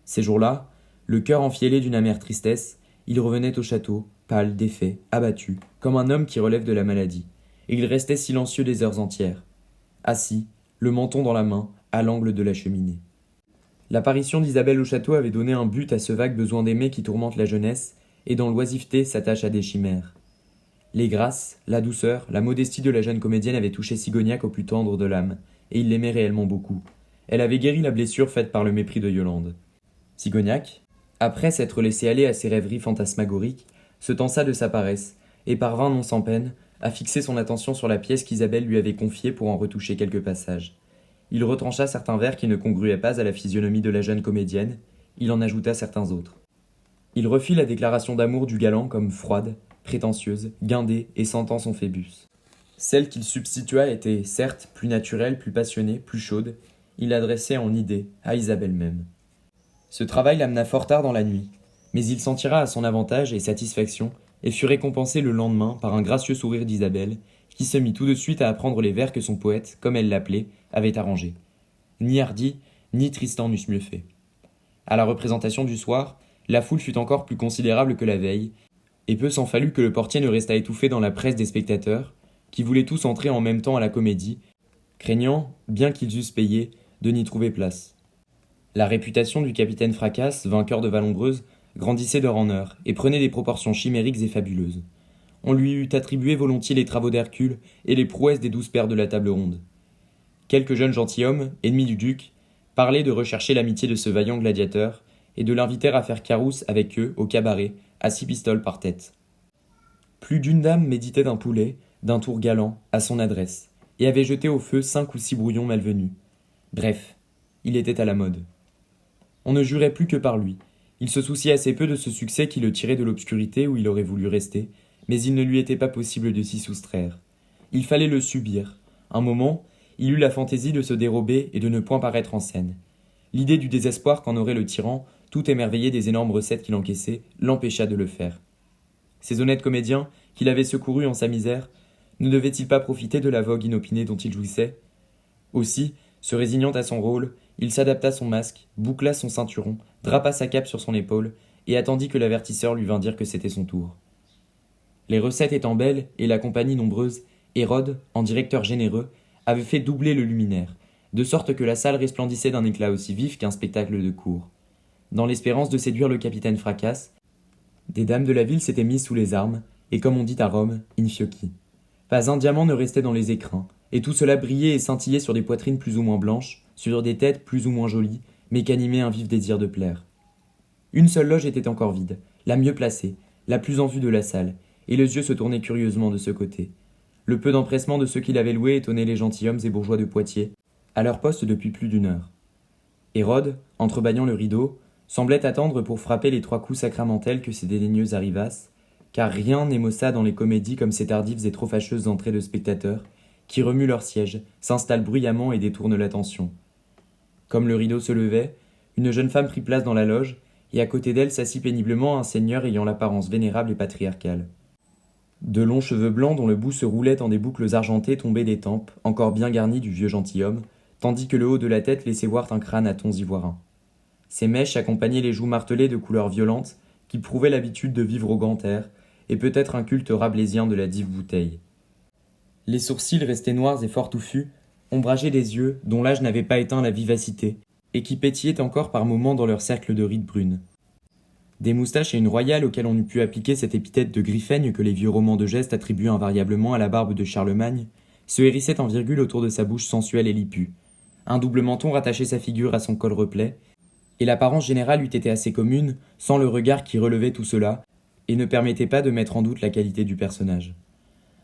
Ces jours-là, le cœur enfiélé d'une amère tristesse, il revenait au château, pâle, défait, abattu, comme un homme qui relève de la maladie, et il restait silencieux des heures entières, assis, le menton dans la main, à l'angle de la cheminée. L'apparition d'Isabelle au château avait donné un but à ce vague besoin d'aimer qui tourmente la jeunesse, et dont l'oisiveté s'attache à des chimères. Les grâces, la douceur, la modestie de la jeune comédienne avaient touché Sigognac au plus tendre de l'âme, et il l'aimait réellement beaucoup. Elle avait guéri la blessure faite par le mépris de Yolande. Sigognac, après s'être laissé aller à ses rêveries fantasmagoriques, se tansa de sa paresse, et parvint non sans peine à fixer son attention sur la pièce qu'Isabelle lui avait confiée pour en retoucher quelques passages. Il retrancha certains vers qui ne congruaient pas à la physionomie de la jeune comédienne, il en ajouta certains autres. Il refit la déclaration d'amour du galant comme froide, prétentieuse, guindée et sentant son Phébus. Celle qu'il substitua était, certes, plus naturelle, plus passionnée, plus chaude. Il l'adressait en idée, à Isabelle même. Ce travail l'amena fort tard dans la nuit, mais il s'en tira à son avantage et satisfaction, et fut récompensé le lendemain par un gracieux sourire d'Isabelle, qui se mit tout de suite à apprendre les vers que son poète, comme elle l'appelait, avait arrangés. Ni Hardy, ni Tristan n'eussent mieux fait. À la représentation du soir, la foule fut encore plus considérable que la veille, et peu s'en fallut que le portier ne restât étouffé dans la presse des spectateurs, qui voulaient tous entrer en même temps à la comédie, craignant, bien qu'ils eussent payé, de n'y trouver place. La réputation du capitaine Fracasse, vainqueur de Vallombreuse, grandissait d'heure en heure, et prenait des proportions chimériques et fabuleuses. On lui eût attribué volontiers les travaux d'Hercule et les prouesses des 12 pères de la table ronde. Quelques jeunes gentilshommes, ennemis du duc, parlaient de rechercher l'amitié de ce vaillant gladiateur, et de l'inviter à faire carousse avec eux au cabaret, à 6 pistoles par tête. Plus d'une dame méditait d'un poulet, d'un tour galant, à son adresse, et avait jeté au feu 5 ou 6 brouillons malvenus. Bref, il était à la mode. On ne jurait plus que par lui. Il se souciait assez peu de ce succès qui le tirait de l'obscurité où il aurait voulu rester, mais il ne lui était pas possible de s'y soustraire. Il fallait le subir. Un moment, il eut la fantaisie de se dérober et de ne point paraître en scène. L'idée du désespoir qu'en aurait le tyran, tout émerveillé des énormes recettes qu'il encaissait, l'empêcha de le faire. Ces honnêtes comédiens, qu'il avait secourus en sa misère, ne devaient-ils pas profiter de la vogue inopinée dont il jouissait? Aussi, se résignant à son rôle, il s'adapta son masque, boucla son ceinturon, drapa sa cape sur son épaule, et attendit que l'avertisseur lui vînt dire que c'était son tour. Les recettes étant belles, et la compagnie nombreuse, Hérode, en directeur généreux, avait fait doubler le luminaire, de sorte que la salle resplendissait d'un éclat aussi vif qu'un spectacle de cour. Dans l'espérance de séduire le capitaine Fracasse, des dames de la ville s'étaient mises sous les armes, et comme on dit à Rome, in fiocchi. Pas un diamant ne restait dans les écrins, et tout cela brillait et scintillait sur des poitrines plus ou moins blanches, sur des têtes plus ou moins jolies, mais qu'animait un vif désir de plaire. Une seule loge était encore vide, la mieux placée, la plus en vue de la salle, et les yeux se tournaient curieusement de ce côté. Le peu d'empressement de ceux qui l'avaient loué étonnait les gentilshommes et bourgeois de Poitiers, à leur poste depuis plus d'une heure. Hérode, entrebâillant le rideau, semblait attendre pour frapper les 3 coups sacramentels que ces dédaigneux arrivassent, car rien n'émossa dans les comédies comme ces tardives et trop fâcheuses entrées de spectateurs, qui remuent leur siège, s'installent bruyamment et détournent l'attention. Comme le rideau se levait, une jeune femme prit place dans la loge, et à côté d'elle s'assit péniblement un seigneur ayant l'apparence vénérable et patriarcale. De longs cheveux blancs dont le bout se roulait en des boucles argentées tombaient des tempes, encore bien garnies du vieux gentilhomme, tandis que le haut de la tête laissait voir un crâne à tons ivoirins. Ces mèches accompagnaient les joues martelées de couleurs violentes, qui prouvaient l'habitude de vivre au grand air, et peut-être un culte rabelaisien de la dive bouteille. Les sourcils restés noirs et fort touffus, ombrageaient des yeux dont l'âge n'avait pas éteint la vivacité, et qui pétillaient encore par moments dans leur cercle de rides brunes. Des moustaches et une royale auxquelles on eût pu appliquer cette épithète de griffaigne que les vieux romans de geste attribuent invariablement à la barbe de Charlemagne, se hérissaient en virgule autour de sa bouche sensuelle et lipue. Un double menton rattachait sa figure à son col replet, et l'apparence générale eût été assez commune, sans le regard qui relevait tout cela, et ne permettait pas de mettre en doute la qualité du personnage.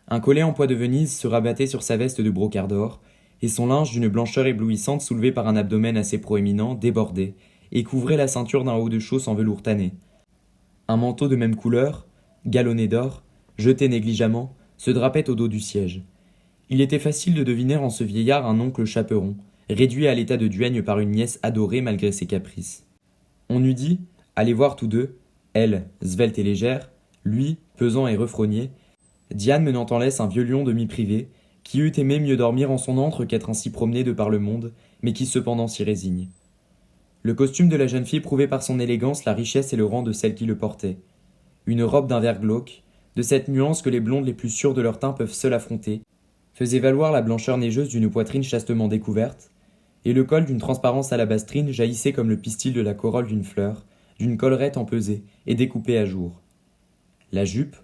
Un collet en pois de Venise se rabattait sur sa veste de brocart d'or, et son linge d'une blancheur éblouissante soulevé par un abdomen assez proéminent débordait, et couvrait la ceinture d'un haut de chausses en velours tanné. Un manteau de même couleur, galonné d'or, jeté négligemment, se drapait au dos du siège. Il était facile de deviner en ce vieillard un oncle chaperon, réduit à l'état de duègne par une nièce adorée malgré ses caprices. On eût dit, à les voir tous deux, elle, svelte et légère, lui, pesant et refrogné, Diane menant en laisse un vieux lion demi-privé, qui eût aimé mieux dormir en son antre qu'être ainsi promené de par le monde, mais qui cependant s'y résigne. Le costume de la jeune fille prouvait par son élégance la richesse et le rang de celle qui le portait. Une robe d'un vert glauque, de cette nuance que les blondes les plus sûres de leur teint peuvent seules affronter, faisait valoir la blancheur neigeuse d'une poitrine chastement découverte, et le col d'une transparence alabastrine jaillissait comme le pistil de la corolle d'une fleur, d'une collerette empesée et découpée à jour. La jupe,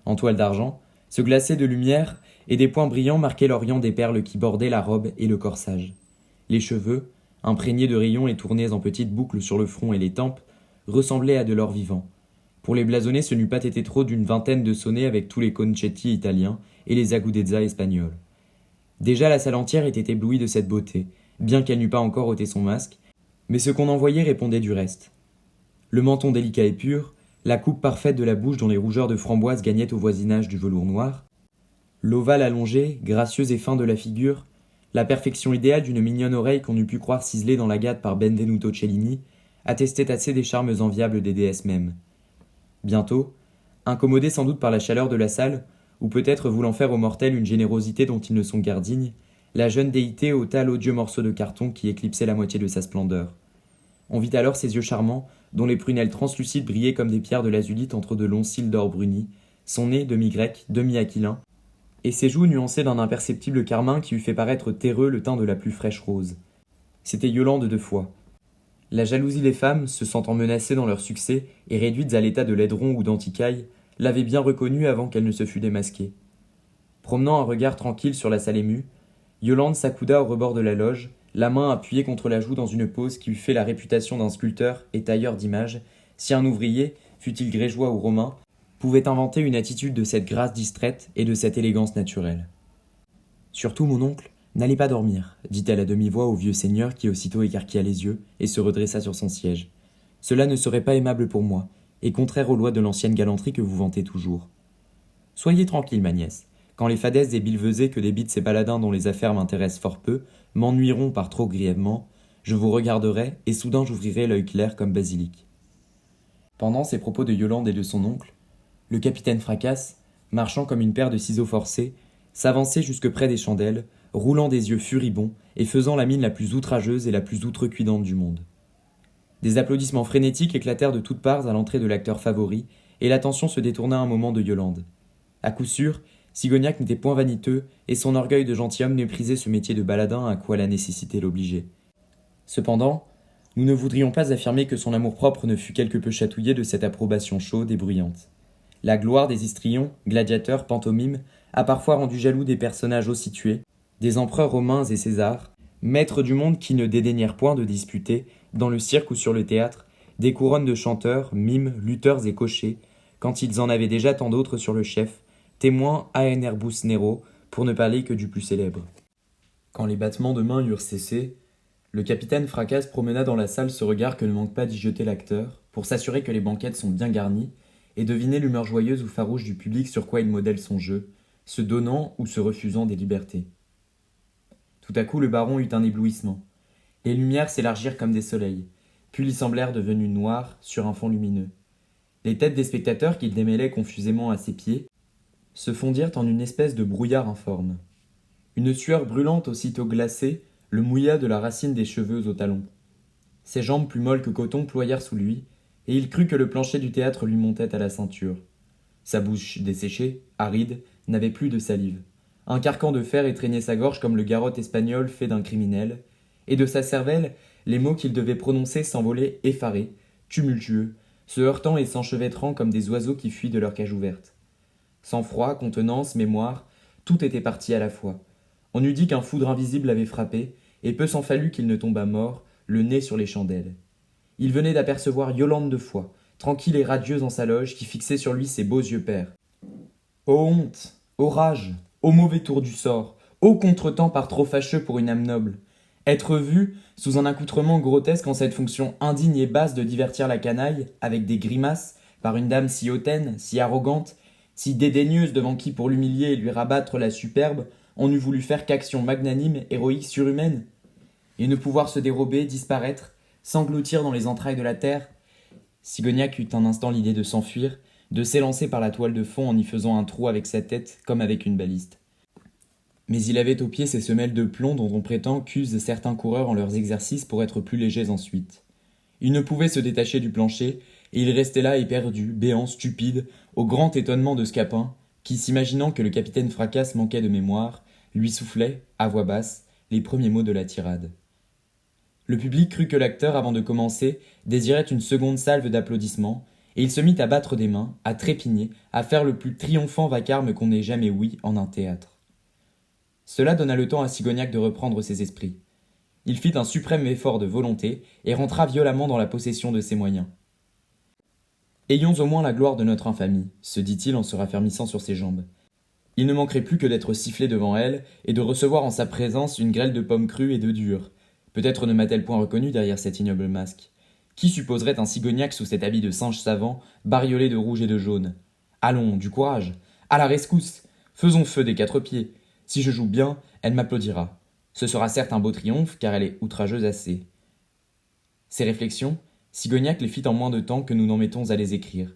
en toile d'argent, se glaçait de lumière, et des points brillants marquaient l'orient des perles qui bordaient la robe et le corsage. Les cheveux, imprégnés de rayons et tournés en petites boucles sur le front et les tempes, ressemblaient à de l'or vivant. Pour les blasonner, ce n'eût pas été trop d'une vingtaine de sonnets avec tous les concetti italiens et les agudezza espagnols. Déjà la salle entière était éblouie de cette beauté, bien qu'elle n'eût pas encore ôté son masque, mais ce qu'on en voyait répondait du reste. Le menton délicat et pur, la coupe parfaite de la bouche dont les rougeurs de framboise gagnaient au voisinage du velours noir, l'ovale allongé, gracieux et fin de la figure, la perfection idéale d'une mignonne oreille qu'on eût pu croire ciselée dans l'agate par Benvenuto Cellini, attestaient assez des charmes enviables des déesses mêmes. Bientôt, incommodés sans doute par la chaleur de la salle, ou peut-être voulant faire aux mortels une générosité dont ils ne sont guère dignes, la jeune déité ôta l'odieux morceau de carton qui éclipsait la moitié de sa splendeur. On vit alors ses yeux charmants, dont les prunelles translucides brillaient comme des pierres de l'azulite entre de longs cils d'or bruni, son nez demi-grec, demi-aquilin, et ses joues nuancées d'un imperceptible carmin qui eût fait paraître terreux le teint de la plus fraîche rose. C'était Yolande de Foix. La jalousie des femmes, se sentant menacées dans leur succès et réduites à l'état de laideron ou d'anticaille, l'avait bien reconnue avant qu'elle ne se fût démasquée. Promenant un regard tranquille sur la salle émue, Yolande s'accouda au rebord de la loge, la main appuyée contre la joue dans une pose qui eût fait la réputation d'un sculpteur et tailleur d'images, si un ouvrier, fût-il grégeois ou romain, pouvait inventer une attitude de cette grâce distraite et de cette élégance naturelle. Surtout, mon oncle, n'allez pas dormir, dit-elle à demi-voix au vieux seigneur qui aussitôt écarquilla les yeux et se redressa sur son siège. Cela ne serait pas aimable pour moi, et contraire aux lois de l'ancienne galanterie que vous vantez toujours. Soyez tranquille, ma nièce. Quand les fadaises et billevesées que débitent ces paladins dont les affaires m'intéressent fort peu m'ennuieront par trop grièvement, je vous regarderai, et soudain j'ouvrirai l'œil clair comme basilic. Pendant ces propos de Yolande et de son oncle, le capitaine Fracasse, marchant comme une paire de ciseaux forcés, s'avançait jusque près des chandelles, roulant des yeux furibonds et faisant la mine la plus outrageuse et la plus outrecuidante du monde. Des applaudissements frénétiques éclatèrent de toutes parts à l'entrée de l'acteur favori, et l'attention se détourna un moment de Yolande. À coup sûr, Sigognac n'était point vaniteux, et son orgueil de gentilhomme méprisait ce métier de baladin à quoi la nécessité l'obligeait. Cependant, nous ne voudrions pas affirmer que son amour-propre ne fût quelque peu chatouillé de cette approbation chaude et bruyante. La gloire des histrions, gladiateurs, pantomimes, a parfois rendu jaloux des personnages haut situés, des empereurs romains et Césars, maîtres du monde qui ne dédaignèrent point de disputer, dans le cirque ou sur le théâtre, des couronnes de chanteurs, mimes, lutteurs et cochers, quand ils en avaient déjà tant d'autres sur le chef, témoin Aenerbus Nero, pour ne parler que du plus célèbre. Quand les battements de mains eurent cessé, le capitaine Fracasse promena dans la salle ce regard que ne manque pas d'y jeter l'acteur, pour s'assurer que les banquettes sont bien garnies, et deviner l'humeur joyeuse ou farouche du public sur quoi il modèle son jeu, se donnant ou se refusant des libertés. Tout à coup le baron eut un éblouissement. Les lumières s'élargirent comme des soleils, puis ils semblèrent devenus noirs sur un fond lumineux. Les têtes des spectateurs qu'il démêlait confusément à ses pieds se fondirent en une espèce de brouillard informe. Une sueur brûlante aussitôt glacée le mouilla de la racine des cheveux aux talons. Ses jambes plus molles que coton ployèrent sous lui, et il crut que le plancher du théâtre lui montait à la ceinture. Sa bouche desséchée, aride, n'avait plus de salive. Un carcan de fer étreignait sa gorge comme le garrote espagnol fait d'un criminel, et de sa cervelle, les mots qu'il devait prononcer s'envolaient effarés, tumultueux, se heurtant et s'enchevêtrant comme des oiseaux qui fuient de leur cage ouverte. Sang-froid, contenance, mémoire, tout était parti à la fois. On eût dit qu'un foudre invisible l'avait frappé, et peu s'en fallut qu'il ne tombât mort, le nez sur les chandelles. Il venait d'apercevoir Yolande de Foix, tranquille et radieuse en sa loge, qui fixait sur lui ses beaux yeux pères. Ô honte, ô rage, ô mauvais tour du sort, Ô contretemps par trop fâcheux pour une âme noble! Être vu, sous un accoutrement grotesque en cette fonction indigne et basse de divertir la canaille, avec des grimaces, par une dame si hautaine, si arrogante, si dédaigneuse devant qui pour l'humilier et lui rabattre la superbe, on eût voulu faire qu'action magnanime, héroïque, surhumaine, et ne pouvoir se dérober, disparaître, s'engloutir dans les entrailles de la terre. Sigognac eut un instant l'idée de s'enfuir, de s'élancer par la toile de fond en y faisant un trou avec sa tête comme avec une baliste. Mais il avait aux pieds ces semelles de plomb dont on prétend qu'usent certains coureurs en leurs exercices pour être plus légers ensuite. Il ne pouvait se détacher du plancher, et il restait là éperdu, béant, stupide, au grand étonnement de Scapin, qui, s'imaginant que le capitaine Fracasse manquait de mémoire, lui soufflait, à voix basse, les premiers mots de la tirade. Le public crut que l'acteur, avant de commencer, désirait une seconde salve d'applaudissements, et il se mit à battre des mains, à trépigner, à faire le plus triomphant vacarme qu'on ait jamais ouï en un théâtre. Cela donna le temps à Sigognac de reprendre ses esprits. Il fit un suprême effort de volonté et rentra violemment dans la possession de ses moyens. Ayons au moins la gloire de notre infamie, se dit-il en se raffermissant sur ses jambes. Il ne manquerait plus que d'être sifflé devant elle et de recevoir en sa présence une grêle de pommes crues et d'œufs durs. Peut-être ne m'a-t-elle point reconnu derrière cet ignoble masque. Qui supposerait un Sigognac sous cet habit de singe savant, bariolé de rouge et de jaune? Allons, du courage! À la rescousse! Faisons feu des 4 pieds! Si je joue bien, elle m'applaudira. Ce sera certes un beau triomphe, car elle est outrageuse assez. Ces réflexions, Sigognac les fit en moins de temps que nous n'en mettons à les écrire,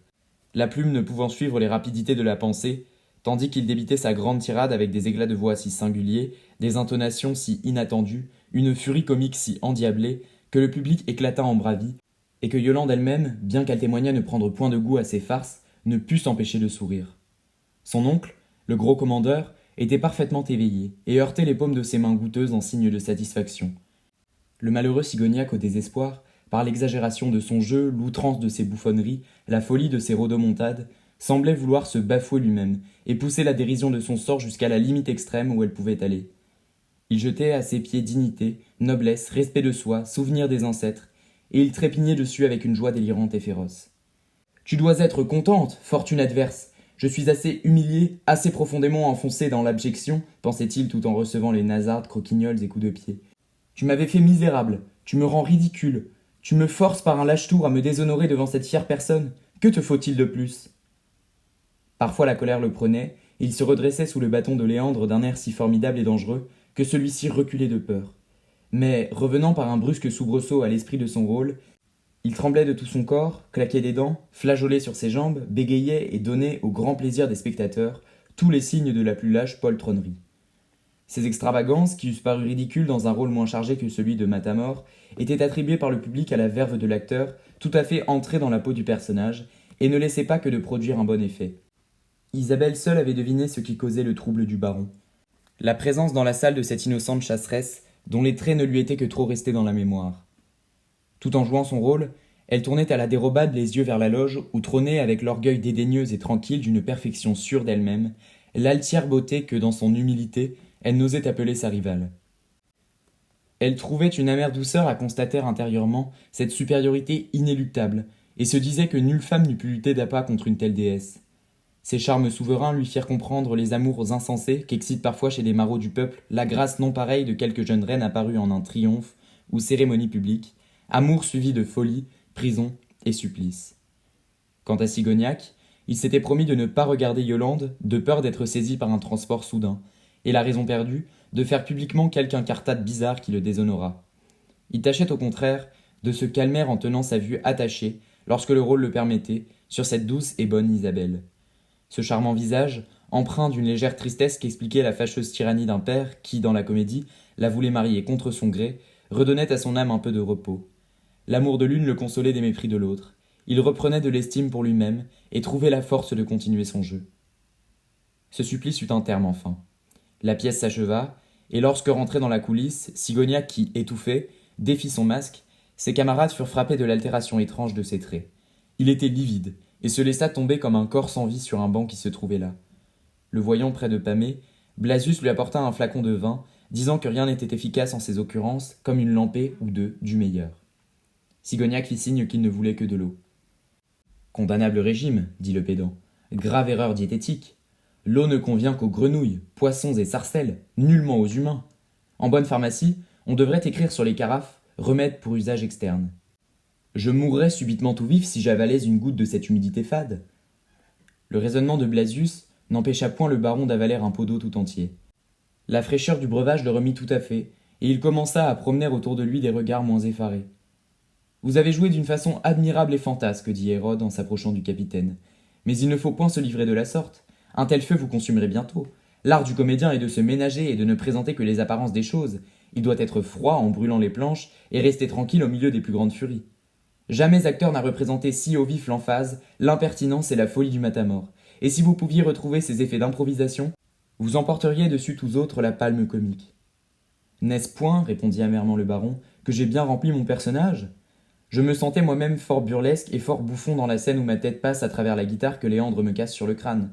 la plume ne pouvant suivre les rapidités de la pensée, tandis qu'il débitait sa grande tirade avec des éclats de voix si singuliers, des intonations si inattendues, une furie comique si endiablée, que le public éclata en bravi, et que Yolande elle-même, bien qu'elle témoignât ne prendre point de goût à ces farces, ne put s'empêcher de sourire. Son oncle, le gros commandeur, était parfaitement éveillé, et heurtait les paumes de ses mains goûteuses en signe de satisfaction. Le malheureux Sigognac au désespoir, par l'exagération de son jeu, l'outrance de ses bouffonneries, la folie de ses rodomontades, semblait vouloir se bafouer lui-même, et pousser la dérision de son sort jusqu'à la limite extrême où elle pouvait aller. Il jetait à ses pieds dignité, noblesse, respect de soi, souvenir des ancêtres, et il trépignait dessus avec une joie délirante et féroce. « Tu dois être contente, fortune adverse. Je suis assez humilié, assez profondément enfoncé dans l'abjection, pensait-il tout en recevant les nasardes, croquignoles et coups de pied. Tu m'avais fait misérable, tu me rends ridicule, tu me forces par un lâche tour à me déshonorer devant cette fière personne. Que te faut-il de plus? Parfois la colère le prenait, et il se redressait sous le bâton de Léandre d'un air si formidable et dangereux que celui-ci reculait de peur. Mais, revenant par un brusque soubresaut à l'esprit de son rôle, il tremblait de tout son corps, claquait des dents, flageolait sur ses jambes, bégayait et donnait, au grand plaisir des spectateurs, tous les signes de la plus lâche poltronnerie. Ces extravagances, qui eussent paru ridicules dans un rôle moins chargé que celui de Matamor, étaient attribuées par le public à la verve de l'acteur, tout à fait entré dans la peau du personnage, et ne laissaient pas que de produire un bon effet. Isabelle seule avait deviné ce qui causait le trouble du baron. La présence dans la salle de cette innocente chasseresse, dont les traits ne lui étaient que trop restés dans la mémoire. Tout en jouant son rôle, elle tournait à la dérobade les yeux vers la loge où trônait avec l'orgueil dédaigneux et tranquille d'une perfection sûre d'elle-même, l'altière beauté que, dans son humilité, elle n'osait appeler sa rivale. Elle trouvait une amère douceur à constater intérieurement cette supériorité inéluctable, et se disait que nulle femme n'eût pu lutter d'appât contre une telle déesse. Ses charmes souverains lui firent comprendre les amours insensés qu'excite parfois chez les marauds du peuple la grâce non pareille de quelque jeune reine apparue en un triomphe ou cérémonie publique, amour suivi de folie, prison et supplice. Quant à Sigognac, il s'était promis de ne pas regarder Yolande, de peur d'être saisi par un transport soudain, et la raison perdue, de faire publiquement quelque incartade bizarre qui le déshonora. Il tâchait au contraire de se calmer en tenant sa vue attachée, lorsque le rôle le permettait, sur cette douce et bonne Isabelle. Ce charmant visage, empreint d'une légère tristesse qu'expliquait la fâcheuse tyrannie d'un père qui, dans la comédie, la voulait marier contre son gré, redonnait à son âme un peu de repos. L'amour de l'une le consolait des mépris de l'autre. Il reprenait de l'estime pour lui-même et trouvait la force de continuer son jeu. Ce supplice eut un terme enfin. La pièce s'acheva, et lorsque rentré dans la coulisse, Sigognac qui, étouffé, défit son masque, ses camarades furent frappés de l'altération étrange de ses traits. Il était livide, et se laissa tomber comme un corps sans vie sur un banc qui se trouvait là. Le voyant près de Pamée, Blasius lui apporta un flacon de vin, disant que rien n'était efficace en ces occurrences, comme une lampée ou deux du meilleur. Sigognac fit signe qu'il ne voulait que de l'eau. « Condamnable régime, dit le pédant. Grave erreur diététique. L'eau ne convient qu'aux grenouilles, poissons et sarcelles, nullement aux humains. En bonne pharmacie, on devrait écrire sur les carafes « remède pour usage externe ». Je mourrais subitement tout vif si j'avalais une goutte de cette humidité fade. Le raisonnement de Blasius n'empêcha point le baron d'avaler un pot d'eau tout entier. La fraîcheur du breuvage le remit tout à fait, et il commença à promener autour de lui des regards moins effarés. « Vous avez joué d'une façon admirable et fantasque, dit Hérode en s'approchant du capitaine. Mais il ne faut point se livrer de la sorte. Un tel feu vous consumerait bientôt. L'art du comédien est de se ménager et de ne présenter que les apparences des choses. Il doit être froid en brûlant les planches et rester tranquille au milieu des plus grandes furies. Jamais acteur n'a représenté si au vif l'emphase, l'impertinence et la folie du matamor. Et si vous pouviez retrouver ces effets d'improvisation, vous emporteriez dessus tous autres la palme comique. N'est-ce point, répondit amèrement le baron, que j'ai bien rempli mon personnage ? Je me sentais moi-même fort burlesque et fort bouffon dans la scène où ma tête passe à travers la guitare que Léandre me casse sur le crâne.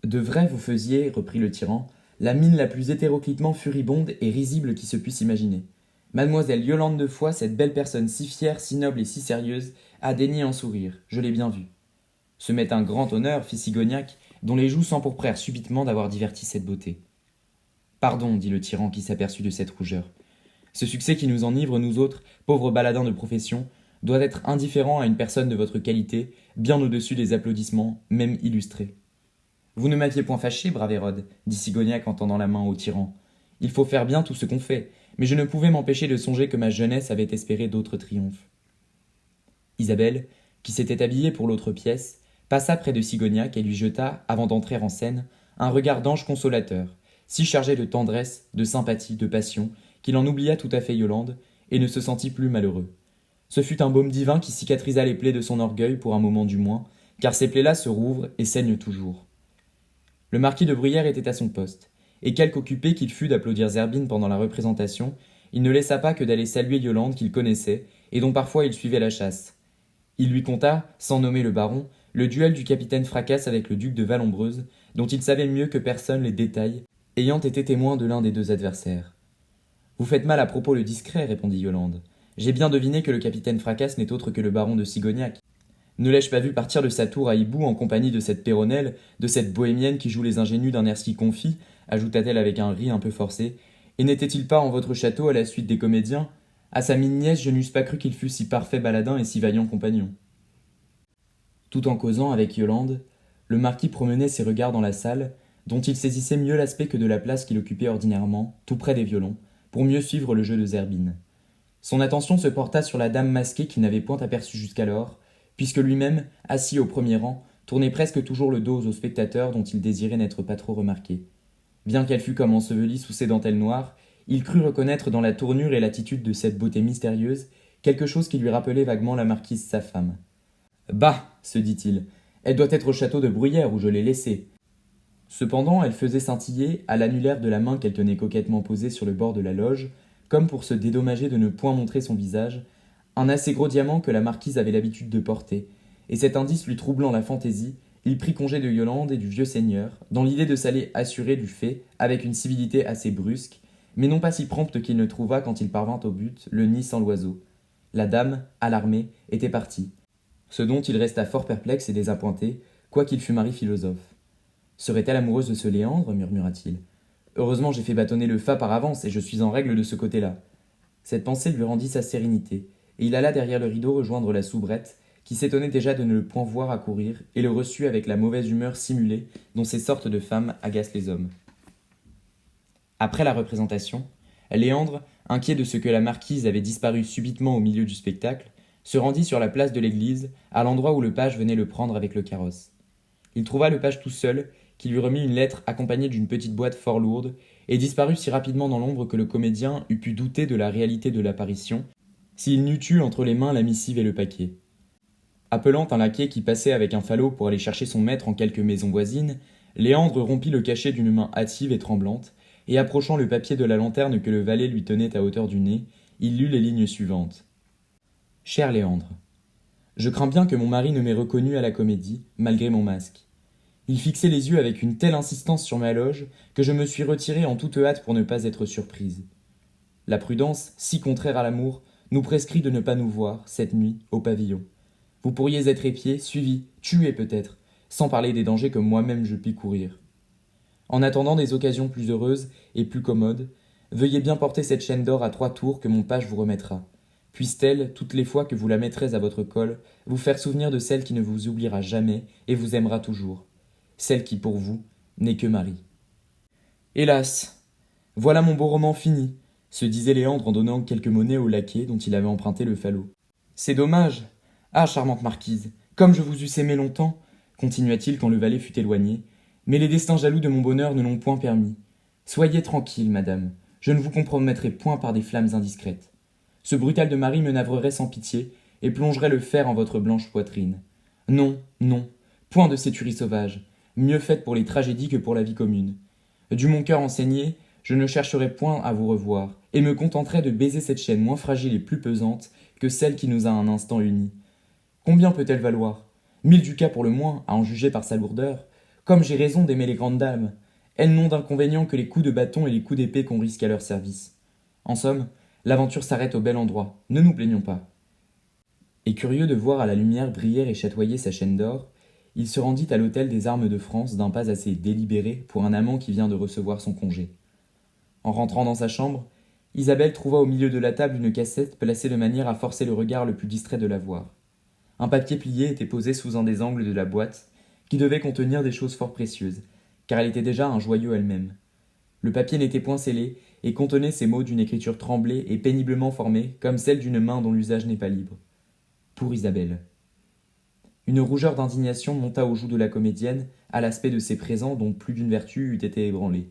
De vrai, vous faisiez, reprit le tyran, la mine la plus hétéroclitement furibonde et risible qui se puisse imaginer. Mademoiselle Yolande de Foix, cette belle personne si fière, si noble et si sérieuse, a daigné en sourire, je l'ai bien vu. Ce m'est un grand honneur, fit Sigognac, dont les joues s'empourprèrent subitement d'avoir diverti cette beauté. Pardon, dit le tyran qui s'aperçut de cette rougeur. Ce succès qui nous enivre, nous autres, pauvres baladins de profession, doit être indifférent à une personne de votre qualité, bien au-dessus des applaudissements, même illustrés. Vous ne m'aviez point fâché, brave Hérode, dit Sigognac en tendant la main au tyran. Il faut faire bien tout ce qu'on fait, mais je ne pouvais m'empêcher de songer que ma jeunesse avait espéré d'autres triomphes. Isabelle, qui s'était habillée pour l'autre pièce, passa près de Sigognac et lui jeta, avant d'entrer en scène, un regard d'ange consolateur, si chargé de tendresse, de sympathie, de passion, qu'il en oublia tout à fait Yolande, et ne se sentit plus malheureux. Ce fut un baume divin qui cicatrisa les plaies de son orgueil pour un moment du moins, car ces plaies-là se rouvrent et saignent toujours. Le marquis de Bruyères était à son poste, et quelque occupé qu'il fût d'applaudir Zerbine pendant la représentation, il ne laissa pas que d'aller saluer Yolande qu'il connaissait, et dont parfois il suivait la chasse. Il lui conta, sans nommer le baron, le duel du capitaine Fracasse avec le duc de Vallombreuse, dont il savait mieux que personne les détails, ayant été témoin de l'un des deux adversaires. Vous faites mal à propos le discret, répondit Yolande. J'ai bien deviné que le capitaine Fracasse n'est autre que le baron de Sigognac. Ne l'ai-je pas vu partir de sa tour à hibou en compagnie de cette Péronnelle, de cette bohémienne qui joue les ingénus d'un air si confit, ajouta-t-elle avec un rire un peu forcé, et n'était-il pas en votre château à la suite des comédiens ? À sa mine nièce, je n'eusse pas cru qu'il fût si parfait baladin et si vaillant compagnon. Tout en causant avec Yolande, le marquis promenait ses regards dans la salle, dont il saisissait mieux l'aspect que de la place qu'il occupait ordinairement, tout près des violons, pour mieux suivre le jeu de Zerbine. Son attention se porta sur la dame masquée qu'il n'avait point aperçue jusqu'alors, puisque lui-même, assis au premier rang, tournait presque toujours le dos aux spectateurs dont il désirait n'être pas trop remarqué. Bien qu'elle fût comme ensevelie sous ses dentelles noires, il crut reconnaître dans la tournure et l'attitude de cette beauté mystérieuse quelque chose qui lui rappelait vaguement la marquise sa femme. « Bah !» se dit-il, « elle doit être au château de Bruyères où je l'ai laissée. » Cependant, elle faisait scintiller, à l'annulaire de la main qu'elle tenait coquettement posée sur le bord de la loge, comme pour se dédommager de ne point montrer son visage, un assez gros diamant que la marquise avait l'habitude de porter, et cet indice lui troublant la fantaisie, il prit congé de Yolande et du vieux seigneur, dans l'idée de s'aller assurer du fait, avec une civilité assez brusque, mais non pas si prompte qu'il ne trouva, quand il parvint au but, le nid sans l'oiseau. La dame, alarmée, était partie, ce dont il resta fort perplexe et désappointé, quoiqu'il fût mari philosophe. Serait-elle amoureuse de ce Léandre, murmura-t-il. Heureusement j'ai fait bâtonner le fa par avance, et je suis en règle de ce côté-là. Cette pensée lui rendit sa sérénité, et il alla derrière le rideau rejoindre la soubrette, qui s'étonnait déjà de ne le point voir accourir, et le reçut avec la mauvaise humeur simulée dont ces sortes de femmes agacent les hommes. Après la représentation, Léandre, inquiet de ce que la marquise avait disparu subitement au milieu du spectacle, se rendit sur la place de l'église, à l'endroit où le page venait le prendre avec le carrosse. Il trouva le page tout seul, qui lui remit une lettre accompagnée d'une petite boîte fort lourde, et disparut si rapidement dans l'ombre que le comédien eût pu douter de la réalité de l'apparition, s'il n'eût eu entre les mains la missive et le paquet. Appelant un laquais qui passait avec un falot pour aller chercher son maître en quelque maison voisine, Léandre rompit le cachet d'une main hâtive et tremblante, et approchant le papier de la lanterne que le valet lui tenait à hauteur du nez, il lut les lignes suivantes. « Cher Léandre, je crains bien que mon mari ne m'ait reconnu à la comédie, malgré mon masque. Il fixait les yeux avec une telle insistance sur ma loge que je me suis retirée en toute hâte pour ne pas être surprise. La prudence, si contraire à l'amour, nous prescrit de ne pas nous voir, cette nuit, au pavillon. Vous pourriez être épié, suivi, tué peut-être, sans parler des dangers que moi-même je puis courir. En attendant des occasions plus heureuses et plus commodes, veuillez bien porter cette chaîne d'or à 3 tours que mon page vous remettra. Puisse-t-elle, toutes les fois que vous la mettrez à votre col, vous faire souvenir de celle qui ne vous oubliera jamais et vous aimera toujours, celle qui, pour vous, n'est que Marie. Hélas! Voilà mon beau roman fini, se disait Léandre en donnant quelques monnaies au laquais dont il avait emprunté le falot. C'est dommage. Ah, charmante marquise, comme je vous eusse aimé longtemps, continua-t-il quand le valet fut éloigné, mais les destins jaloux de mon bonheur ne l'ont point permis. Soyez tranquille, madame, je ne vous compromettrai point par des flammes indiscrètes. Ce brutal de mari me navrerait sans pitié et plongerait le fer en votre blanche poitrine. Non, non, point de ces tueries sauvages, mieux faites pour les tragédies que pour la vie commune. Du mon cœur enseigné, je ne chercherai point à vous revoir, et me contenterai de baiser cette chaîne moins fragile et plus pesante que celle qui nous a un instant unis. Combien peut-elle valoir? 1000 ducats pour le moins, à en juger par sa lourdeur. Comme j'ai raison d'aimer les grandes dames, elles n'ont d'inconvénient que les coups de bâton et les coups d'épée qu'on risque à leur service. En somme, l'aventure s'arrête au bel endroit, ne nous plaignons pas. Et curieux de voir à la lumière briller et chatoyer sa chaîne d'or, il se rendit à l'hôtel des armes de France d'un pas assez délibéré pour un amant qui vient de recevoir son congé. En rentrant dans sa chambre, Isabelle trouva au milieu de la table une cassette placée de manière à forcer le regard le plus distrait de la voir. Un papier plié était posé sous un des angles de la boîte, qui devait contenir des choses fort précieuses, car elle était déjà un joyau elle-même. Le papier n'était point scellé et contenait ces mots d'une écriture tremblée et péniblement formée, comme celle d'une main dont l'usage n'est pas libre. Pour Isabelle. Une rougeur d'indignation monta aux joues de la comédienne à l'aspect de ces présents dont plus d'une vertu eût été ébranlée.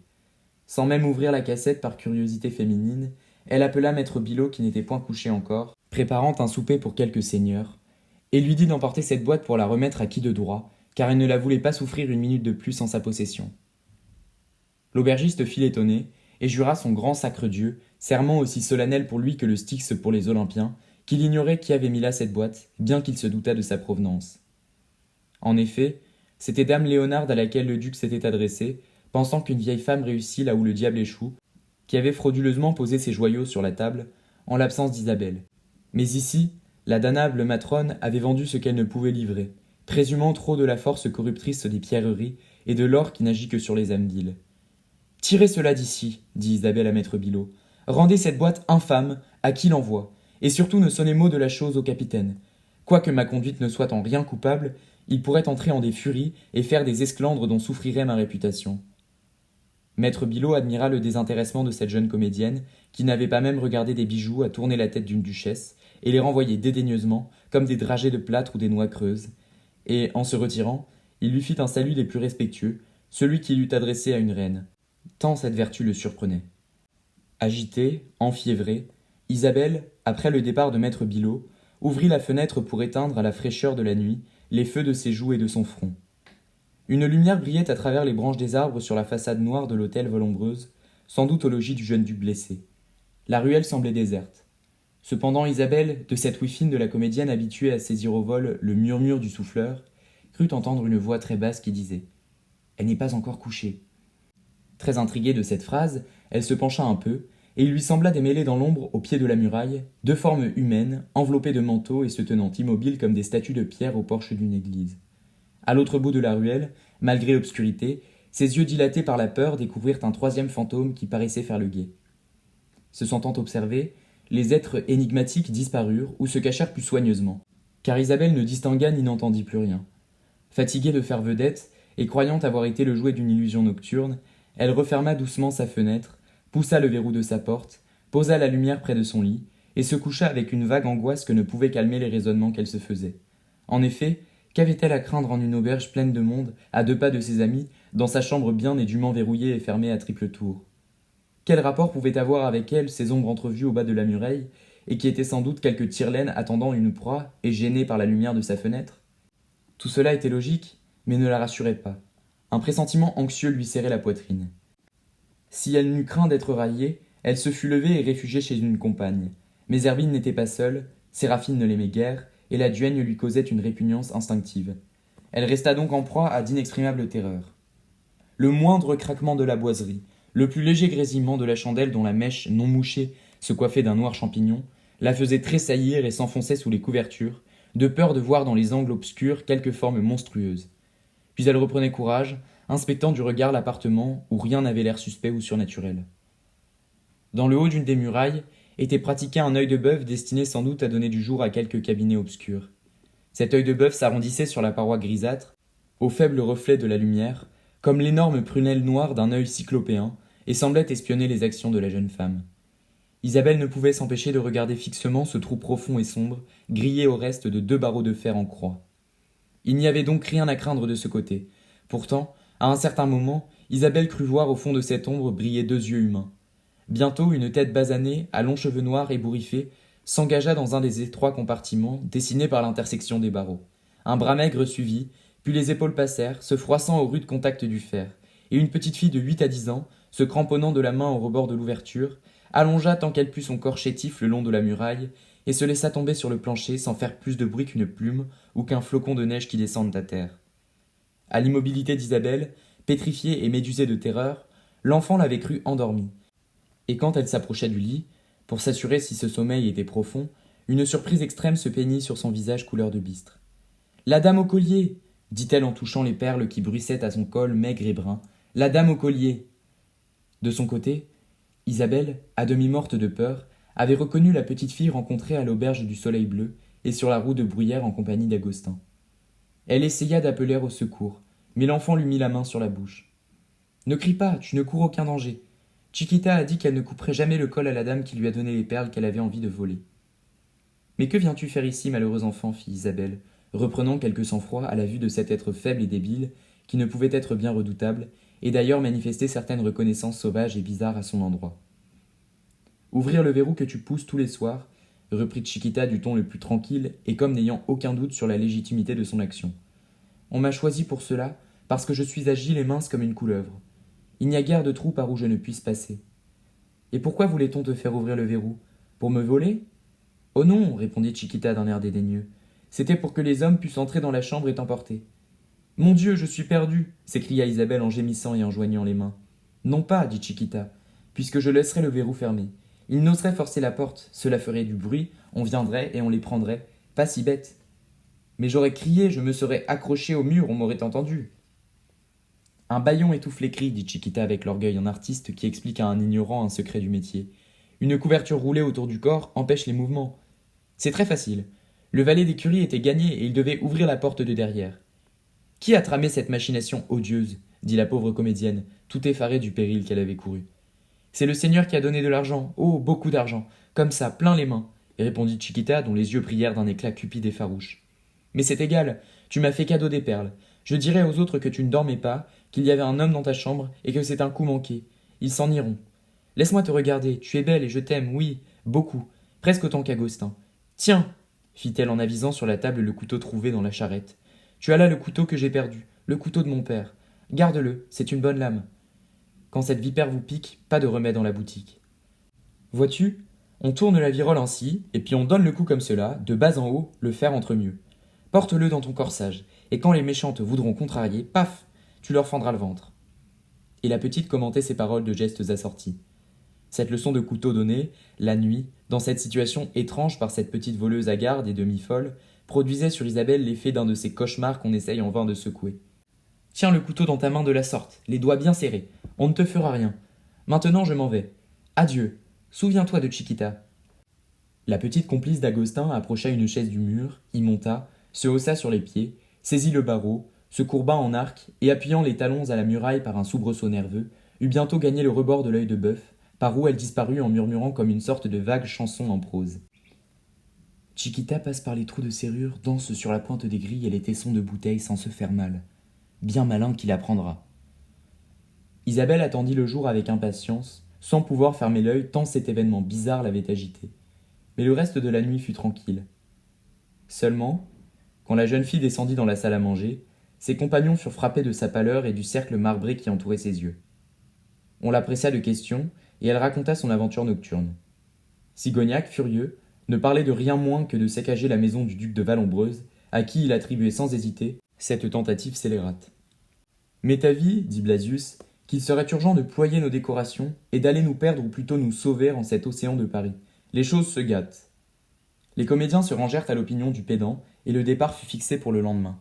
Sans même ouvrir la cassette par curiosité féminine, elle appela maître Bilot qui n'était point couché encore, préparant un souper pour quelques seigneurs, et lui dit d'emporter cette boîte pour la remettre à qui de droit, car elle ne la voulait pas souffrir une minute de plus en sa possession. L'aubergiste fit l'étonné, et jura son grand sacre Dieu, serment aussi solennel pour lui que le Styx pour les Olympiens, qu'il ignorait qui avait mis là cette boîte, bien qu'il se doutât de sa provenance. En effet, c'était dame Léonarde à laquelle le duc s'était adressé, pensant qu'une vieille femme réussit là où le diable échoue, qui avait frauduleusement posé ses joyaux sur la table, en l'absence d'Isabelle. Mais ici, la damnable matrone avait vendu ce qu'elle ne pouvait livrer, présumant trop de la force corruptrice des pierreries et de l'or qui n'agit que sur les âmes viles. « Tirez cela d'ici, dit Isabelle à maître Bilot. Rendez cette boîte infâme à qui l'envoie, et surtout ne sonnez mot de la chose au capitaine. Quoique ma conduite ne soit en rien coupable, il pourrait entrer en des furies et faire des esclandres dont souffrirait ma réputation. » Maître Bilot admira le désintéressement de cette jeune comédienne, qui n'avait pas même regardé des bijoux à tourner la tête d'une duchesse, et les renvoyait dédaigneusement, comme des dragées de plâtre ou des noix creuses. Et, en se retirant, il lui fit un salut des plus respectueux, celui qu'il eût adressé à une reine, tant cette vertu le surprenait. Agitée, enfiévrée, Isabelle, après le départ de maître Bilot, ouvrit la fenêtre pour éteindre à la fraîcheur de la nuit les feux de ses joues et de son front. Une lumière brillait à travers les branches des arbres sur la façade noire de l'hôtel Volombreuse, sans doute au logis du jeune duc blessé. La ruelle semblait déserte. Cependant Isabelle, de cette ouïe fine de la comédienne habituée à saisir au vol le murmure du souffleur, crut entendre une voix très basse qui disait « Elle n'est pas encore couchée ». Très intriguée de cette phrase, elle se pencha un peu, et il lui sembla démêler dans l'ombre, au pied de la muraille, 2 formes humaines, enveloppées de manteaux et se tenant immobiles comme des statues de pierre au porche d'une église. À l'autre bout de la ruelle, malgré l'obscurité, ses yeux dilatés par la peur découvrirent un 3e fantôme qui paraissait faire le guet. Se sentant observés, les êtres énigmatiques disparurent ou se cachèrent plus soigneusement, car Isabelle ne distingua ni n'entendit plus rien. Fatiguée de faire vedette, et croyant avoir été le jouet d'une illusion nocturne, elle referma doucement sa fenêtre, poussa le verrou de sa porte, posa la lumière près de son lit, et se coucha avec une vague angoisse que ne pouvaient calmer les raisonnements qu'elle se faisait. En effet, qu'avait-elle à craindre en une auberge pleine de monde, à 2 pas de ses amis, dans sa chambre bien et dûment verrouillée et fermée à triple tour? Quel rapport pouvaient avoir avec elle ces ombres entrevues au bas de la muraille, et qui étaient sans doute quelques tire-laines attendant une proie et gênées par la lumière de sa fenêtre? Tout cela était logique, mais ne la rassurait pas. Un pressentiment anxieux lui serrait la poitrine. Si elle n'eut craint d'être raillée, elle se fût levée et réfugiée chez une compagne. Mais Zerbine n'était pas seule, Séraphine ne l'aimait guère, et la duègne lui causait une répugnance instinctive. Elle resta donc en proie à d'inexprimables terreurs. Le moindre craquement de la boiserie, le plus léger grésillement de la chandelle dont la mèche non mouchée se coiffait d'un noir champignon, la faisait tressaillir et s'enfonçait sous les couvertures, de peur de voir dans les angles obscurs quelque forme monstrueuse. Puis elle reprenait courage, inspectant du regard l'appartement où rien n'avait l'air suspect ou surnaturel. Dans le haut d'une des murailles était pratiqué un œil de bœuf destiné sans doute à donner du jour à quelques cabinets obscurs. Cet œil de bœuf s'arrondissait sur la paroi grisâtre, au faible reflet de la lumière, comme l'énorme prunelle noire d'un œil cyclopéen, et semblait espionner les actions de la jeune femme. Isabelle ne pouvait s'empêcher de regarder fixement ce trou profond et sombre, grillé au reste de 2 barreaux de fer en croix. Il n'y avait donc rien à craindre de ce côté. Pourtant, à un certain moment, Isabelle crut voir au fond de cette ombre briller 2 yeux humains. Bientôt, une tête basanée, à longs cheveux noirs ébouriffés, s'engagea dans un des étroits compartiments dessinés par l'intersection des barreaux. Un bras maigre suivit, puis les épaules passèrent, se froissant au rude contact du fer, et une petite fille de 8 à 10 ans, se cramponnant de la main au rebord de l'ouverture, allongea tant qu'elle put son corps chétif le long de la muraille, et se laissa tomber sur le plancher sans faire plus de bruit qu'une plume ou qu'un flocon de neige qui descende à terre. À l'immobilité d'Isabelle, pétrifiée et médusée de terreur, l'enfant l'avait crue endormie. Et quand elle s'approcha du lit, pour s'assurer si ce sommeil était profond, une surprise extrême se peignit sur son visage couleur de bistre. La dame au collier dit-elle en touchant les perles qui bruissaient à son col maigre et brun. La dame au collier. De son côté, Isabelle, à demi morte de peur, avait reconnu la petite fille rencontrée à l'auberge du Soleil Bleu et sur la roue de Bruyères en compagnie d'Agostin. Elle essaya d'appeler au secours, mais l'enfant lui mit la main sur la bouche. Ne crie pas, tu ne cours aucun danger. Chiquita a dit qu'elle ne couperait jamais le col à la dame qui lui a donné les perles qu'elle avait envie de voler. Mais que viens-tu faire ici, malheureux enfant, fit Isabelle, reprenant quelque sang-froid à la vue de cet être faible et débile, qui ne pouvait être bien redoutable, et d'ailleurs manifester certaines reconnaissances sauvages et bizarres à son endroit. Ouvrir le verrou que tu pousses tous les soirs, reprit Chiquita du ton le plus tranquille et comme n'ayant aucun doute sur la légitimité de son action. On m'a choisi pour cela, parce que je suis agile et mince comme une couleuvre. Il n'y a guère de trou par où je ne puisse passer. Et pourquoi voulait-on te faire ouvrir le verrou? Pour me voler? Oh non, répondit Chiquita d'un air dédaigneux. C'était pour que les hommes puissent entrer dans la chambre et t'emporter. Mon Dieu, je suis perdue s'écria Isabelle en gémissant et en joignant les mains. Non pas, dit Chiquita, puisque je laisserai le verrou fermé. Ils n'oseraient forcer la porte, cela ferait du bruit, on viendrait et on les prendrait. Pas si bête. Mais j'aurais crié, je me serais accroché au mur, on m'aurait entendu. Un bâillon étouffe les cris, dit Chiquita avec l'orgueil d'un artiste qui explique à un ignorant un secret du métier. Une couverture roulée autour du corps empêche les mouvements. C'est très facile. Le valet d'écurie était gagné et il devait ouvrir la porte de derrière. Qui a tramé cette machination odieuse? Dit la pauvre comédienne, tout effarée du péril qu'elle avait couru. C'est le Seigneur qui a donné de l'argent, oh, beaucoup d'argent, comme ça, plein les mains, répondit Chiquita, dont les yeux brillèrent d'un éclat cupide et farouche. Mais c'est égal, tu m'as fait cadeau des perles. Je dirai aux autres que tu ne dormais pas, qu'il y avait un homme dans ta chambre et que c'est un coup manqué. Ils s'en iront. Laisse-moi te regarder, tu es belle et je t'aime, oui, beaucoup, presque autant qu'Agostin. Tiens, fit-elle en avisant sur la table le couteau trouvé dans la charrette. Tu as là le couteau que j'ai perdu, le couteau de mon père. Garde-le, c'est une bonne lame. Quand cette vipère vous pique, pas de remède dans la boutique. Vois-tu, on tourne la virole ainsi, et puis on donne le coup comme cela, de bas en haut, le fer entre mieux. Porte-le dans ton corsage, et quand les méchantes voudront contrarier, paf, tu leur fendras le ventre. Et la petite commentait ces paroles de gestes assortis. Cette leçon de couteau donnée, la nuit, dans cette situation étrange par cette petite voleuse hagarde et demi-folle, produisait sur Isabelle l'effet d'un de ces cauchemars qu'on essaye en vain de secouer. Tiens le couteau dans ta main de la sorte, les doigts bien serrés. On ne te fera rien. Maintenant je m'en vais. Adieu. Souviens-toi de Chiquita. La petite complice d'Agostin approcha une chaise du mur, y monta, se haussa sur les pieds, saisit le barreau, se courba en arc et appuyant les talons à la muraille par un soubresaut nerveux, eut bientôt gagné le rebord de l'œil de bœuf, par où elle disparut en murmurant comme une sorte de vague chanson en prose. Chiquita passe par les trous de serrure, danse sur la pointe des grilles et les tessons de bouteilles sans se faire mal. Bien malin qu'il apprendra. Isabelle attendit le jour avec impatience, sans pouvoir fermer l'œil tant cet événement bizarre l'avait agitée. Mais le reste de la nuit fut tranquille. Seulement, quand la jeune fille descendit dans la salle à manger, ses compagnons furent frappés de sa pâleur et du cercle marbré qui entourait ses yeux. On la pressa de questions, et elle raconta son aventure nocturne. Sigognac, furieux, ne parlait de rien moins que de saccager la maison du duc de Vallombreuse, à qui il attribuait sans hésiter cette tentative scélérate. M'est avis, dit Blasius, qu'il serait urgent de ployer nos décorations et d'aller nous perdre ou plutôt nous sauver en cet océan de Paris. Les choses se gâtent. Les comédiens se rangèrent à l'opinion du pédant, et le départ fut fixé pour le lendemain.